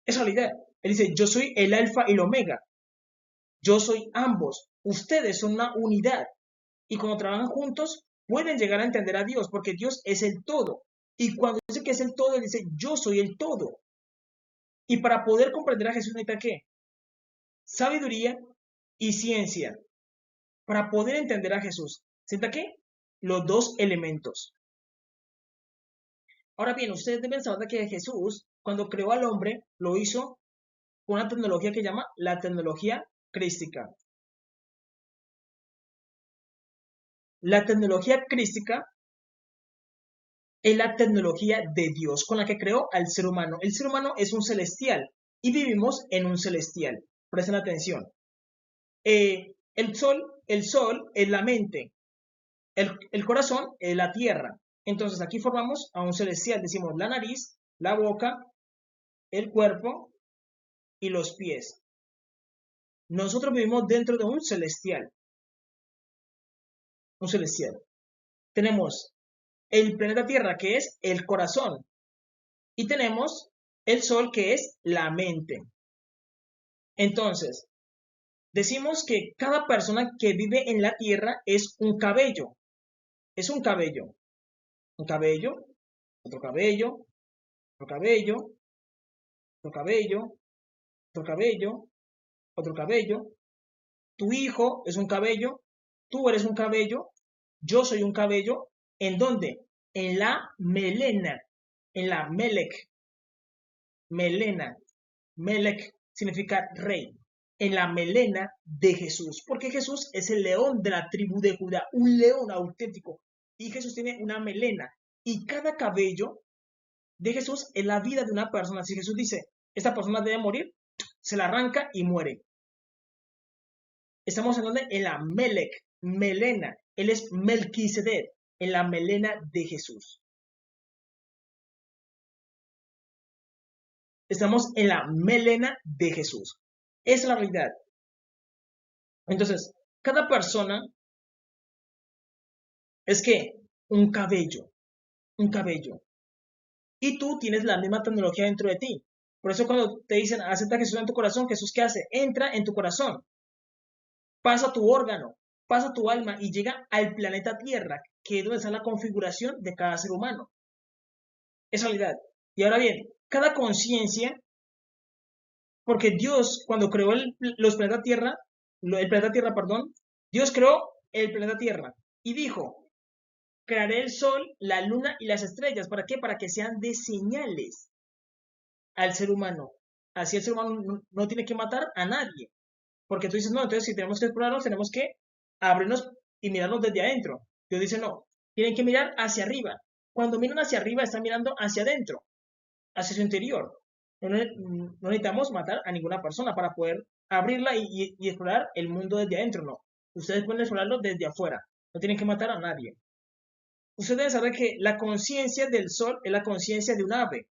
Es realidad. Él dice, yo soy el alfa y el omega. Yo soy ambos. Ustedes son una unidad. Y cuando trabajan juntos, pueden llegar a entender a Dios, porque Dios es el todo. Y cuando dice que es el todo, él dice, yo soy el todo. Y para poder comprender a Jesús necesita ¿qué? Sabiduría y ciencia. Para poder entender a Jesús. ¿Necesita qué? Los dos elementos. Ahora bien, ustedes deben saber que Jesús, cuando creó al hombre, lo hizo con una tecnología que llama la tecnología crística. La tecnología crística es la tecnología de Dios con la que creó al ser humano. El ser humano es un celestial y vivimos en un celestial. Presten atención. El sol es la mente, el corazón es la tierra. Entonces aquí formamos a un celestial. Decimos la nariz, la boca, el cuerpo y los pies. Nosotros vivimos dentro de un celestial. Un celestial. Tenemos el planeta Tierra, que es el corazón, y tenemos el Sol, que es la mente. Entonces, decimos que cada persona que vive en la Tierra es un cabello. Es un cabello. Un cabello, otro cabello, otro cabello, otro cabello, otro cabello, otro cabello. Tu hijo es un cabello, tú eres un cabello, yo soy un cabello. ¿En dónde? En la melena, en la melec. Melena. Melec significa rey. En la melena de Jesús. Porque Jesús es el león de la tribu de Judá. Un león auténtico. Y Jesús tiene una melena. Y cada cabello de Jesús es la vida de una persona. Si Jesús dice, esta persona debe morir, se la arranca y muere. Estamos hablando en la Melec, melena. Él es Melquisedec, en la melena de Jesús. Estamos en la melena de Jesús. Es la realidad. Entonces, cada persona es que un cabello, un cabello. Y tú tienes la misma tecnología dentro de ti. Por eso cuando te dicen, acepta a Jesús en tu corazón, Jesús ¿qué hace? Entra en tu corazón, pasa tu órgano, pasa tu alma y llega al planeta Tierra, que es donde está la configuración de cada ser humano. Es realidad. Y ahora bien, cada conciencia, porque Dios cuando creó los planeta Tierra, el planeta Tierra, perdón, Dios creó el planeta Tierra y dijo, crearé el sol, la luna y las estrellas. ¿Para qué? Para que sean de señales al ser humano. Así el ser humano no tiene que matar a nadie. Porque tú dices, no, entonces si tenemos que explorarnos, tenemos que abrirnos y mirarnos desde adentro. Dios dice, no, tienen que mirar hacia arriba. Cuando miran hacia arriba, están mirando hacia adentro, hacia su interior. No necesitamos matar a ninguna persona para poder abrirla y explorar el mundo desde adentro, no. Ustedes pueden explorarlo desde afuera. No tienen que matar a nadie. Ustedes deben saber que la conciencia del sol es la conciencia de un ave.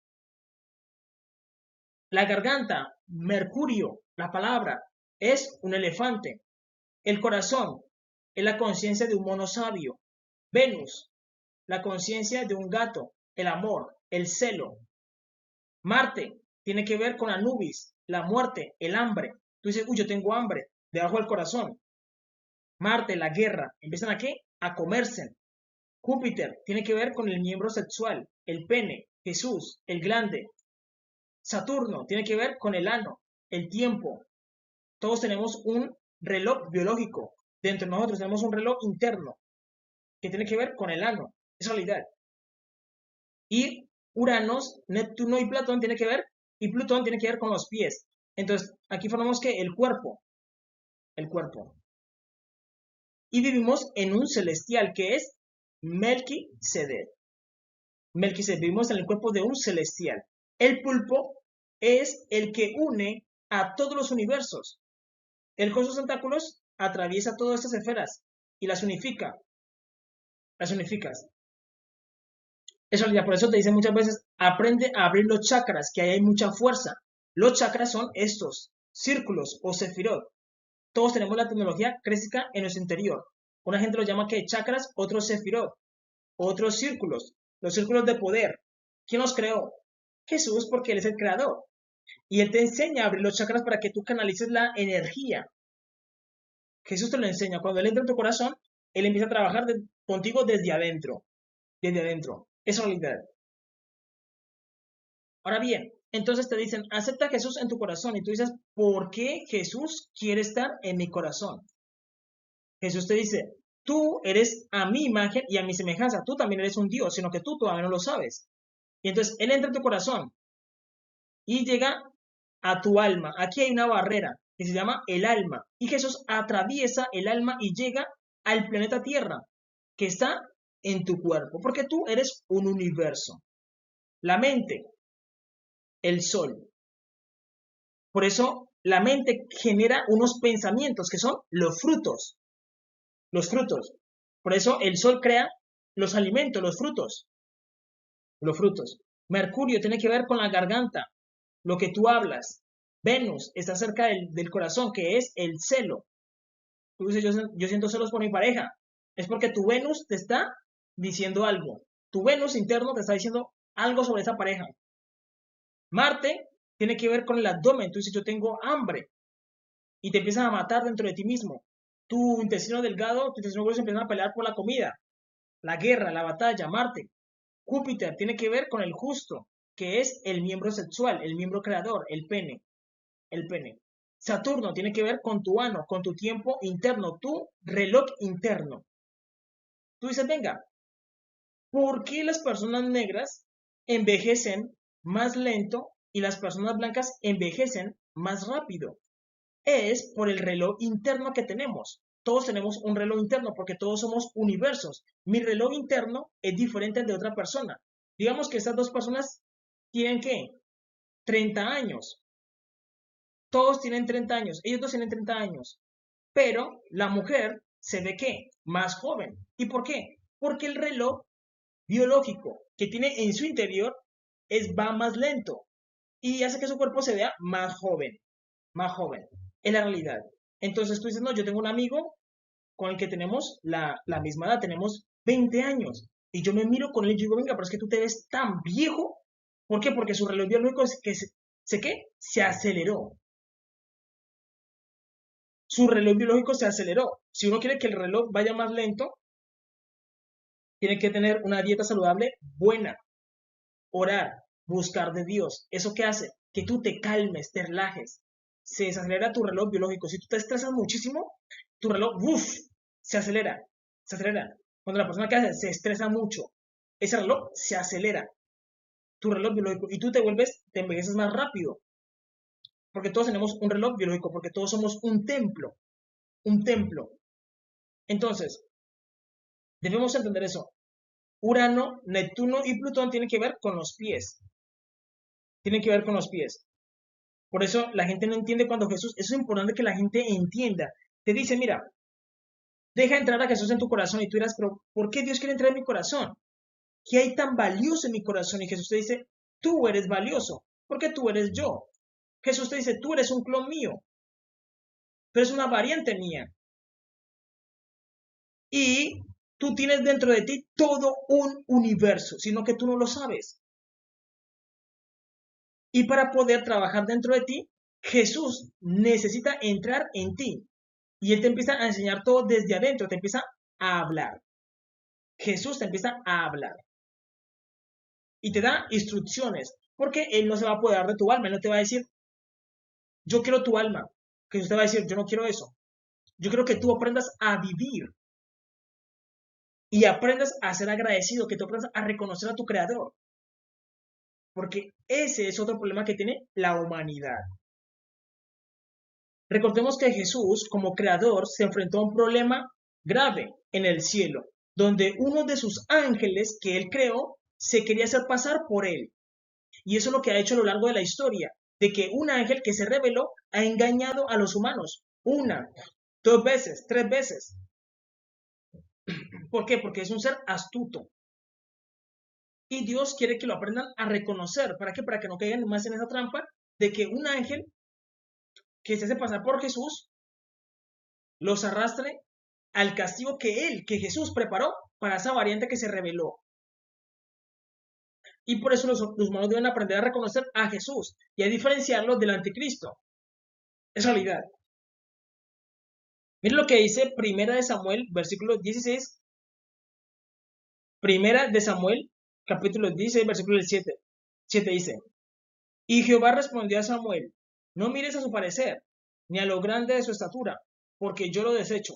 La garganta, Mercurio, la palabra, es un elefante. El corazón es la conciencia de un mono sabio. Venus, la conciencia de un gato. El amor, el celo. Marte tiene que ver con Anubis, la muerte, el hambre. Tú dices, uy, yo tengo hambre, debajo del corazón. Marte, la guerra. ¿Empiezan a qué? A comerse. Júpiter tiene que ver con el miembro sexual, el pene. Jesús, el glande. Saturno tiene que ver con el ano, el tiempo. Todos tenemos un reloj biológico. Dentro de nosotros tenemos un reloj interno que tiene que ver con el ano. Es realidad. Y Uranos, Neptuno y Plutón tiene que ver, y Plutón tiene que ver con los pies. Entonces, aquí formamos que el cuerpo. Y vivimos en un celestial que es Melquisedec. Melquisedec, vivimos en el cuerpo de un celestial. El pulpo es el que une a todos los universos. Él con sus tentáculos atraviesa todas estas esferas y las unifica. Las unificas. Eso ya por eso te dicen muchas veces, aprende a abrir los chakras, que ahí hay mucha fuerza. Los chakras son estos, círculos o sefirot. Todos tenemos la tecnología crística en nuestro interior. Una gente lo llama que chakras, otros sefirot, otros círculos, los círculos de poder. ¿Quién los creó? Jesús, porque Él es el creador. Y Él te enseña a abrir los chakras para que tú canalices la energía. Jesús te lo enseña. Cuando Él entra en tu corazón, Él empieza a trabajar contigo desde adentro. Desde adentro. Es realidad. Ahora bien, entonces te dicen, acepta a Jesús en tu corazón. Y tú dices, ¿por qué Jesús quiere estar en mi corazón? Jesús te dice, tú eres a mi imagen y a mi semejanza. Tú también eres un Dios, sino que tú todavía no lo sabes. Y entonces Él entra en tu corazón y llega a tu alma. Aquí hay una barrera que se llama el alma. Y Jesús atraviesa el alma y llega al planeta Tierra, que está en tu cuerpo, porque tú eres un universo. La mente, el sol. Por eso la mente genera unos pensamientos que son los frutos. Los frutos. Por eso el sol crea los alimentos, los frutos. Los frutos. Mercurio tiene que ver con la garganta, lo que tú hablas. Venus está cerca del corazón, que es el celo. Tú dices, yo siento celos por mi pareja. Es porque tu Venus te está diciendo algo. Tu Venus interno te está diciendo algo sobre esa pareja. Marte tiene que ver con el abdomen. Tú dices, yo tengo hambre. Y te empiezan a matar dentro de ti mismo. Tu intestino delgado, tu intestino grueso empiezan a pelear por la comida. La guerra, la batalla, Marte. Júpiter tiene que ver con el justo, que es el miembro sexual, el miembro creador, el pene. El pene. Saturno tiene que ver con tu ano, con tu tiempo interno, tu reloj interno. Tú dices, venga, ¿por qué las personas negras envejecen más lento y las personas blancas envejecen más rápido? Es por el reloj interno que tenemos. Todos tenemos un reloj interno porque todos somos universos. Mi reloj interno es diferente al de otra persona. Digamos que estas dos personas tienen ¿qué? 30 años. Todos tienen 30 años. Ellos dos tienen 30 años. Pero la mujer se ve ¿qué? Más joven. ¿Y por qué? Porque el reloj biológico que tiene en su interior va más lento y hace que su cuerpo se vea más joven. Más joven. Es la realidad. Entonces tú dices, no, yo tengo un amigo con el que tenemos la misma edad, tenemos 20 años. Y yo me miro con él y digo, venga, pero es que tú te ves tan viejo. ¿Por qué? Porque su reloj biológico se aceleró. Su reloj biológico se aceleró. Si uno quiere que el reloj vaya más lento, tiene que tener una dieta saludable buena. orar, buscar de Dios. ¿Eso qué hace? Que tú te calmes, te relajes. Se desacelera tu reloj biológico. Si tú te estresas muchísimo, tu reloj, ¡uf!, se acelera, se acelera. Cuando la persona que hace se estresa mucho, ese reloj se acelera, tu reloj biológico, y tú te envejeces más rápido, porque todos tenemos un reloj biológico, porque todos somos un templo, un templo. Entonces, debemos entender eso. Urano, Neptuno y Plutón tienen que ver con los pies, tienen que ver con los pies. Por eso la gente no entiende cuando Jesús, eso es importante que la gente entienda. Te dice, mira, deja entrar a Jesús en tu corazón, y tú dirás, pero ¿por qué Dios quiere entrar en mi corazón? ¿Qué hay tan valioso en mi corazón? Y Jesús te dice, tú eres valioso, porque tú eres yo. Jesús te dice, tú eres un clon mío, pero es una variante mía. Y tú tienes dentro de ti todo un universo, sino que tú no lo sabes. Y para poder trabajar dentro de ti, Jesús necesita entrar en ti. Y Él te empieza a enseñar todo desde adentro, te empieza a hablar. Jesús te empieza a hablar. Y te da instrucciones, porque Él no se va a apoderar de tu alma, Él no te va a decir, yo quiero tu alma. Jesús te va a decir, yo no quiero eso. Yo quiero que tú aprendas a vivir y aprendas a ser agradecido, que tú aprendas a reconocer a tu Creador. Porque ese es otro problema que tiene la humanidad. Recordemos que Jesús, como creador, se enfrentó a un problema grave en el cielo, donde uno de sus ángeles que él creó se quería hacer pasar por él. Y eso es lo que ha hecho a lo largo de la historia, de que un ángel que se rebeló ha engañado a los humanos. 1, 2 veces, 3 veces. ¿Por qué? Porque es un ser astuto. Y Dios quiere que lo aprendan a reconocer. ¿Para qué? Para que no caigan más en esa trampa de que un ángel que se hace pasar por Jesús los arrastre al castigo que Jesús preparó para esa variante que se rebeló. Y por eso los humanos deben aprender a reconocer a Jesús y a diferenciarlo del anticristo. Es realidad. Miren lo que dice Primera de Samuel, versículo 16. Primera de Samuel, capítulo 16, versículo 7. 7 dice, y Jehová respondió a Samuel, no mires a su parecer, ni a lo grande de su estatura, porque yo lo desecho.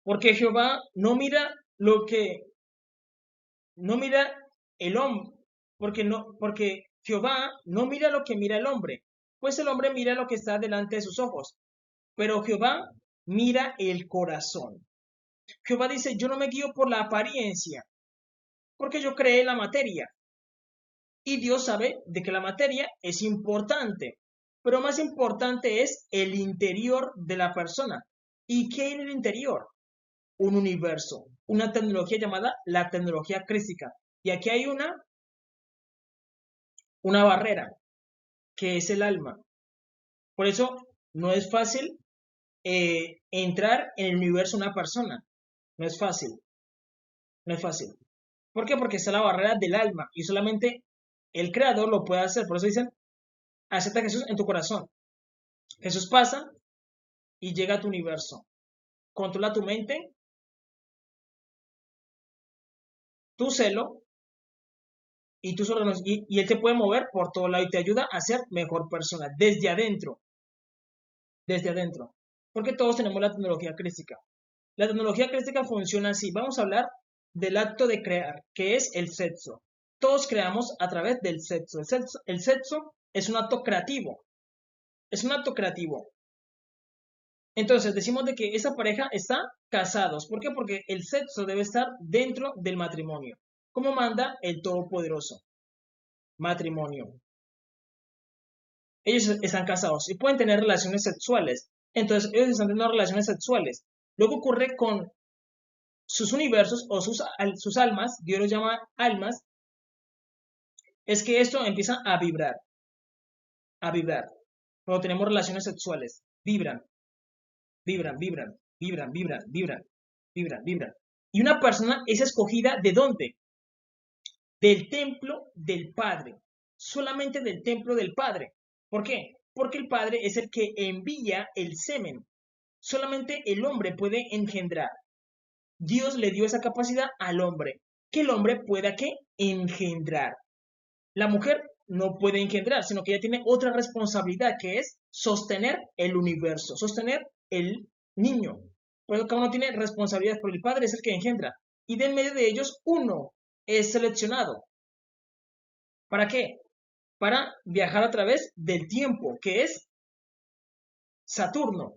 Porque Jehová no mira lo que, no mira el hombre, porque Jehová no mira lo que mira el hombre, pues el hombre mira lo que está delante de sus ojos, pero Jehová mira el corazón. Jehová dice, yo no me guío por la apariencia, porque yo creé la materia. Y Dios sabe de que la materia es importante, pero más importante es el interior de la persona. ¿Y qué hay en el interior? Un universo, una tecnología llamada la tecnología crística. Y aquí hay una barrera, que es el alma. Por eso no es fácil entrar en el universo de una persona. No es fácil. No es fácil. ¿Por qué? Porque está la barrera del alma y solamente el creador lo puede hacer. Por eso dicen, acepta a Jesús en tu corazón. Jesús pasa y llega a tu universo. Controla tu mente, tu celo, y tú solo y Él te puede mover por todo lado y te ayuda a ser mejor persona desde adentro. Desde adentro. Porque todos tenemos la tecnología crística. La tecnología crística funciona así. Vamos a hablar del acto de crear, que es el sexo. Todos creamos a través del sexo. El sexo es un acto creativo. Es un acto creativo. Entonces decimos de que esa pareja está casados. ¿Por qué? Porque el sexo debe estar dentro del matrimonio. Como manda el Todopoderoso. Matrimonio. Ellos están casados y pueden tener relaciones sexuales. Entonces ellos están teniendo relaciones sexuales. Luego ocurre con sus universos o sus almas, Dios los llama almas, es que esto empieza a vibrar. A vibrar. Cuando tenemos relaciones sexuales, vibran, vibran, vibran, vibran, vibran, vibran, vibran, vibran. Y una persona es escogida ¿de dónde? Del templo del Padre. Solamente del templo del Padre. ¿Por qué? Porque el Padre es el que envía el semen. Solamente el hombre puede engendrar. Dios le dio esa capacidad al hombre, que el hombre pueda ¿qué? engendrar. La mujer no puede engendrar, sino que ella tiene otra responsabilidad, que es sostener el universo, sostener el niño. Por eso cada uno tiene responsabilidad, porque el padre es el que engendra. Y de en medio de ellos, uno es seleccionado. ¿Para qué? Para viajar a través del tiempo, que es Saturno.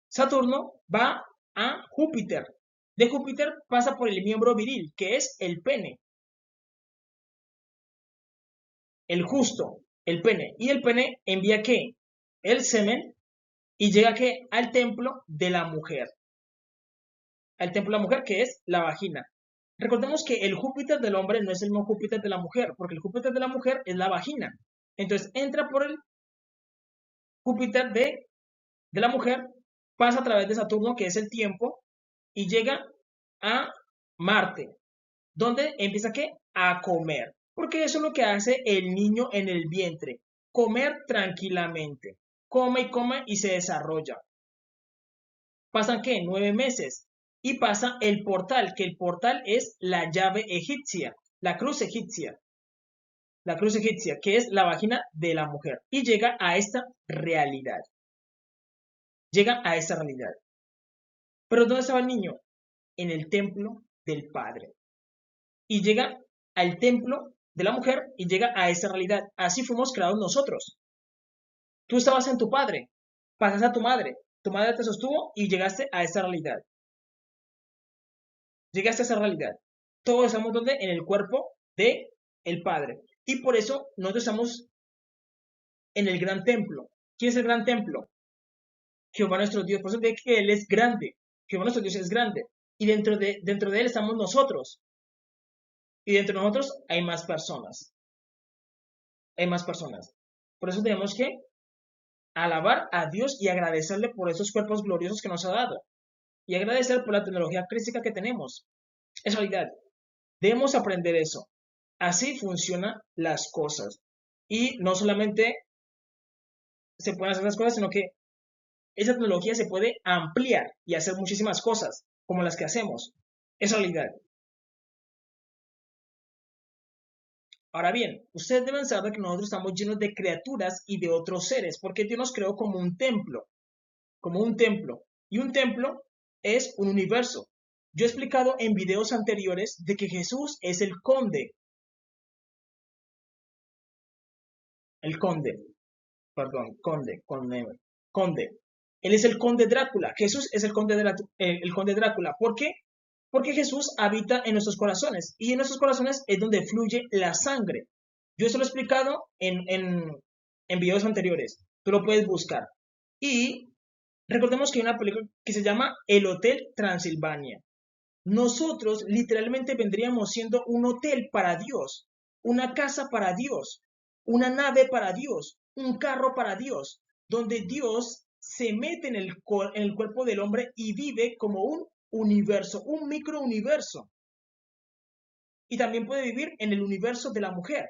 Saturno va a Júpiter. De Júpiter pasa por el miembro viril, que es el pene. El justo, el pene. Y el pene envía ¿qué? El semen y llega ¿qué? Al templo de la mujer. Al templo de la mujer, que es la vagina. Recordemos que el Júpiter del hombre no es el mismo Júpiter de la mujer, porque el Júpiter de la mujer es la vagina. Entonces entra por el Júpiter de la mujer, pasa a través de Saturno, que es el tiempo, y llega a Marte, donde empieza ¿qué? A comer. Porque eso es lo que hace el niño en el vientre, comer tranquilamente. Come y come y se desarrolla. ¿Pasan qué? 9 meses. Y pasa el portal, que el portal es la llave egipcia, la cruz egipcia. La cruz egipcia, que es la vagina de la mujer. Y llega a esta realidad. Llega a esta realidad. Pero ¿dónde estaba el niño? En el templo del Padre. Y llega al templo de la mujer y llega a esa realidad. Así fuimos creados nosotros. Tú estabas en tu padre, pasaste a tu madre te sostuvo y llegaste a esa realidad. Llegaste a esa realidad. Todos estamos donde? En el cuerpo de el Padre. Y por eso nosotros estamos en el gran templo. ¿Quién es el gran templo? Jehová nuestro Dios. Por eso ve que Él es grande. Jehová nuestro Dios es grande. Y dentro de Él estamos nosotros. Y dentro de nosotros hay más personas. Hay más personas. Por eso tenemos que alabar a Dios y agradecerle por esos cuerpos gloriosos que nos ha dado. Y agradecer por la tecnología crística que tenemos. Es realidad. Debemos aprender eso. Así funcionan las cosas. Y no solamente se pueden hacer las cosas, sino que esa tecnología se puede ampliar y hacer muchísimas cosas, como las que hacemos. Es realidad. Ahora bien, ustedes deben saber que nosotros estamos llenos de criaturas y de otros seres, porque Dios nos creó como un templo, como un templo. Y un templo es un universo. Yo he explicado en videos anteriores de que Jesús es el conde. El conde, perdón, conde. Él es el conde Drácula. Jesús es el conde Drácula. ¿Por qué? Porque Jesús habita en nuestros corazones y en nuestros corazones es donde fluye la sangre. Yo eso lo he explicado en videos anteriores. Tú lo puedes buscar. Y recordemos que hay una película que se llama El Hotel Transilvania. Nosotros literalmente vendríamos siendo un hotel para Dios, una casa para Dios, una nave para Dios, un carro para Dios, donde Dios se mete en el cuerpo del hombre y vive como un universo, un microuniverso. Y también puede vivir en el universo de la mujer.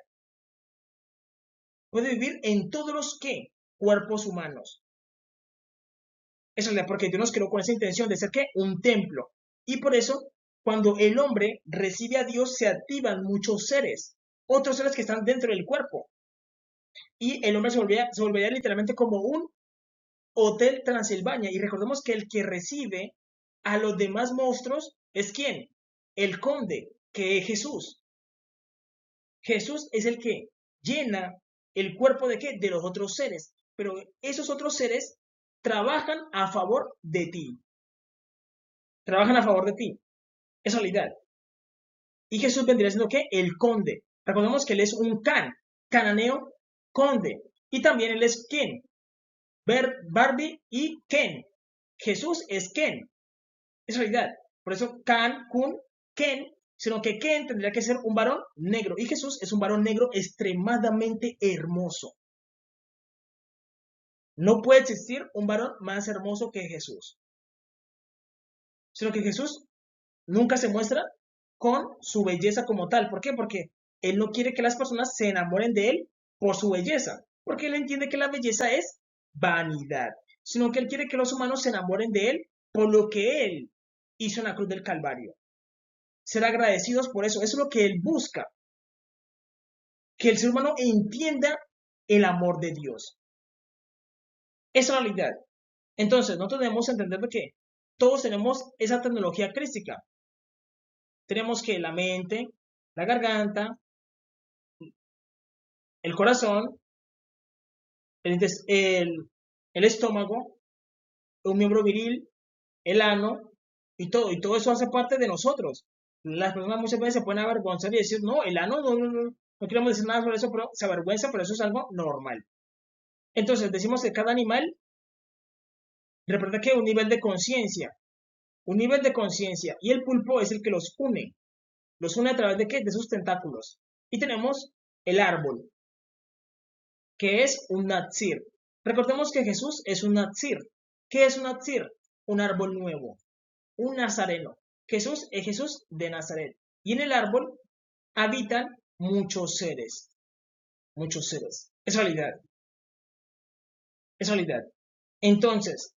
Puede vivir en todos los cuerpos humanos. Eso es porque Dios nos creó con esa intención de ser un templo. Y por eso, cuando el hombre recibe a Dios, se activan muchos seres, otros seres que están dentro del cuerpo. Y el hombre se volvería literalmente como un Hotel Transilvania. Y recordemos que el que recibe a los demás monstruos es ¿quién? El conde, que es Jesús. Jesús es el que llena el cuerpo de ¿qué? De los otros seres. Pero esos otros seres trabajan a favor de ti. Trabajan a favor de ti. Es realidad. Y Jesús vendría siendo ¿qué? El conde. Recordemos que él es un cananeo, conde. Y también él es ¿quién? Barbie y Ken. Jesús es Ken. Es realidad. Por eso Kun, Ken, sino que Ken tendría que ser un varón negro. Y Jesús es un varón negro extremadamente hermoso. No puede existir un varón más hermoso que Jesús. Sino que Jesús nunca se muestra con su belleza como tal. ¿Por qué? Porque Él no quiere que las personas se enamoren de Él por su belleza. Porque Él entiende que la belleza es vanidad. Sino que Él quiere que los humanos se enamoren de Él por lo que Él hizo en la cruz del Calvario. Ser agradecidos por eso. Eso es lo que Él busca. que el ser humano entienda el amor de Dios. Es realidad. Entonces, nosotros debemos entender de que todos tenemos esa tecnología crística. Tenemos que la mente, la garganta, el corazón, el estómago, un miembro viril, el ano, y todo eso hace parte de nosotros. Las personas muchas veces se pueden avergonzar y decir, no, el ano, no queremos decir nada sobre eso, pero se avergüenza, pero eso es algo normal. Entonces, decimos que cada animal representa que un nivel de conciencia, y el pulpo es el que los une a través de qué? De sus tentáculos. Y tenemos el árbol, que es un natsir. Recordemos que Jesús es un natsir. ¿Qué es un natsir? Un árbol nuevo, un nazareno. Jesús es Jesús de Nazaret. Y en el árbol habitan muchos seres. Muchos seres. Es realidad. Es realidad. Entonces,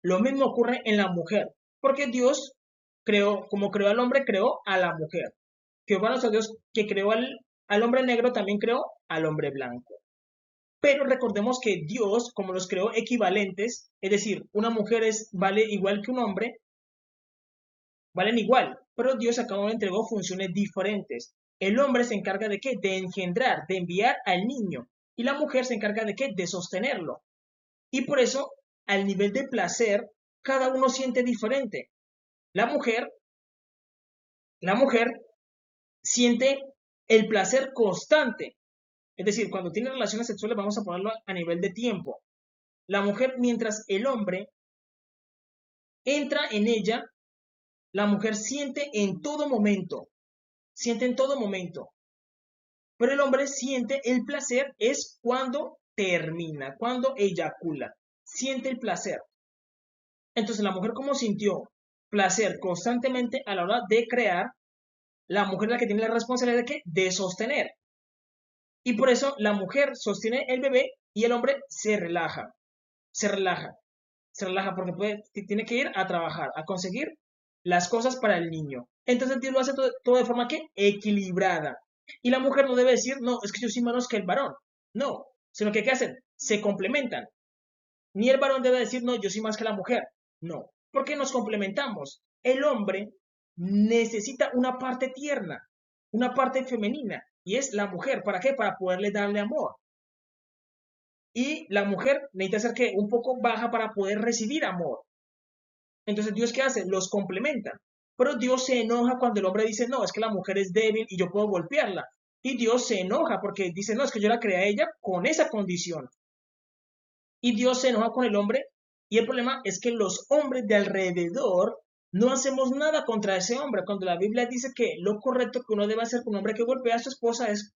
lo mismo ocurre en la mujer. Porque Dios creó, como creó al hombre, creó a la mujer. Jehová nuestro Dios, que creó al hombre negro, también creó al hombre blanco. Pero recordemos que Dios, como los creó equivalentes, es decir, una mujer vale igual que un hombre, valen igual, pero Dios a cada uno entregó funciones diferentes. El hombre se encarga de qué? De engendrar, de enviar al niño. Y la mujer se encarga de qué? De sostenerlo. Y por eso, al nivel de placer, cada uno siente diferente. La mujer siente el placer constante. Es decir, cuando tiene relaciones sexuales, vamos a ponerlo a nivel de tiempo. La mujer, mientras el hombre entra en ella, la mujer siente en todo momento. Pero el hombre siente el placer es cuando termina, cuando eyacula. Siente el placer. Entonces, la mujer, como sintió placer constantemente a la hora de crear, la mujer es la que tiene la responsabilidad de ¿qué? De sostener. Y por eso la mujer sostiene el bebé y el hombre se relaja porque tiene que ir a trabajar, a conseguir las cosas para el niño. Entonces Dios lo hace todo de forma que equilibrada. Y la mujer no debe decir, no, es que yo soy menos que el varón. No, sino que ¿qué hacen? Se complementan. Ni el varón debe decir, no, yo soy más que la mujer. No, porque nos complementamos. El hombre necesita una parte tierna, una parte femenina, y es la mujer. ¿Para qué? Para poderle darle amor. Y la mujer necesita ser que un poco baja para poder recibir amor. Entonces, ¿Dios qué hace? Los complementa. Pero Dios se enoja cuando el hombre dice, no, es que la mujer es débil y yo puedo golpearla. Y Dios se enoja porque dice, no, es que yo la creé a ella con esa condición. Y Dios se enoja con el hombre. Y el problema es que los hombres de alrededor no hacemos nada contra ese hombre. Cuando la Biblia dice que lo correcto que uno debe hacer con un hombre que golpea a su esposa es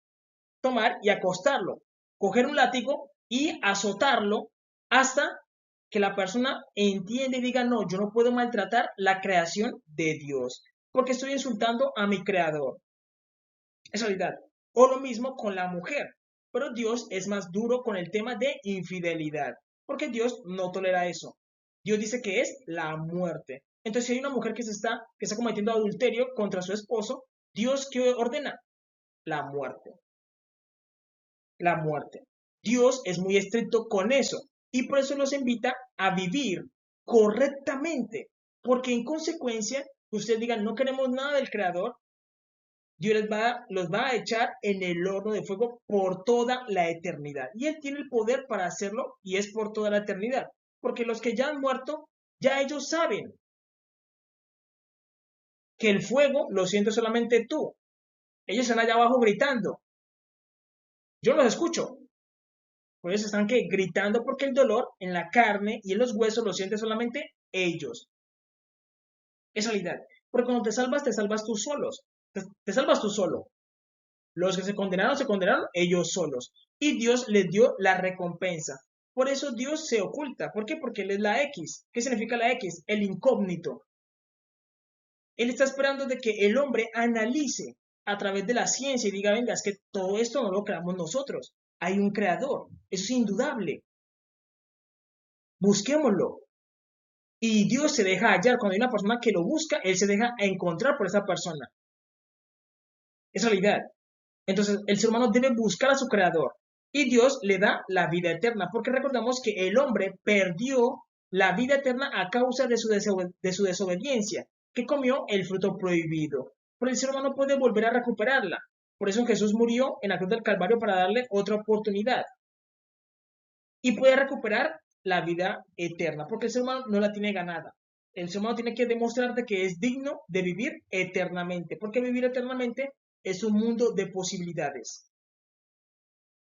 tomar y acostarlo, coger un látigo y azotarlo hasta que la persona entiende y diga, no, yo no puedo maltratar la creación de Dios, porque estoy insultando a mi creador. Es realidad. O lo mismo con la mujer, pero Dios es más duro con el tema de infidelidad, porque Dios no tolera eso. Dios dice que es la muerte. Entonces, si hay una mujer que está cometiendo adulterio contra su esposo, Dios, ¿qué ordena? La muerte. La muerte. Dios es muy estricto con eso y por eso los invita a vivir correctamente, porque en consecuencia, ustedes digan, no queremos nada del Creador, Dios los va a echar en el horno de fuego por toda la eternidad. Y Él tiene el poder para hacerlo y es por toda la eternidad, porque los que ya han muerto, ya ellos saben que el fuego lo sientes solamente tú. Ellos están allá abajo gritando. Yo los escucho. Por eso están que gritando porque el dolor en la carne y en los huesos lo sienten solamente ellos. Es realidad. Porque cuando te salvas tú solos. Te salvas tú solo. Los que se condenaron ellos solos. Y Dios les dio la recompensa. Por eso Dios se oculta. ¿Por qué? Porque Él es la X. ¿Qué significa la X? El incógnito. Él está esperando de que el hombre analice a través de la ciencia y diga, venga, es que todo esto no lo creamos nosotros. Hay un creador. Eso es indudable. Busquémoslo. Y Dios se deja hallar. Cuando hay una persona que lo busca, Él se deja encontrar por esa persona. Es realidad. Entonces, el ser humano debe buscar a su creador y Dios le da la vida eterna, porque recordamos que el hombre perdió la vida eterna a causa de de su desobediencia, que comió el fruto prohibido. Pero el ser humano puede volver a recuperarla. Por eso Jesús murió en la cruz del Calvario para darle otra oportunidad y puede recuperar la vida eterna, porque el ser humano no la tiene ganada. El ser humano tiene que demostrarte que es digno de vivir eternamente, porque vivir eternamente es un mundo de posibilidades.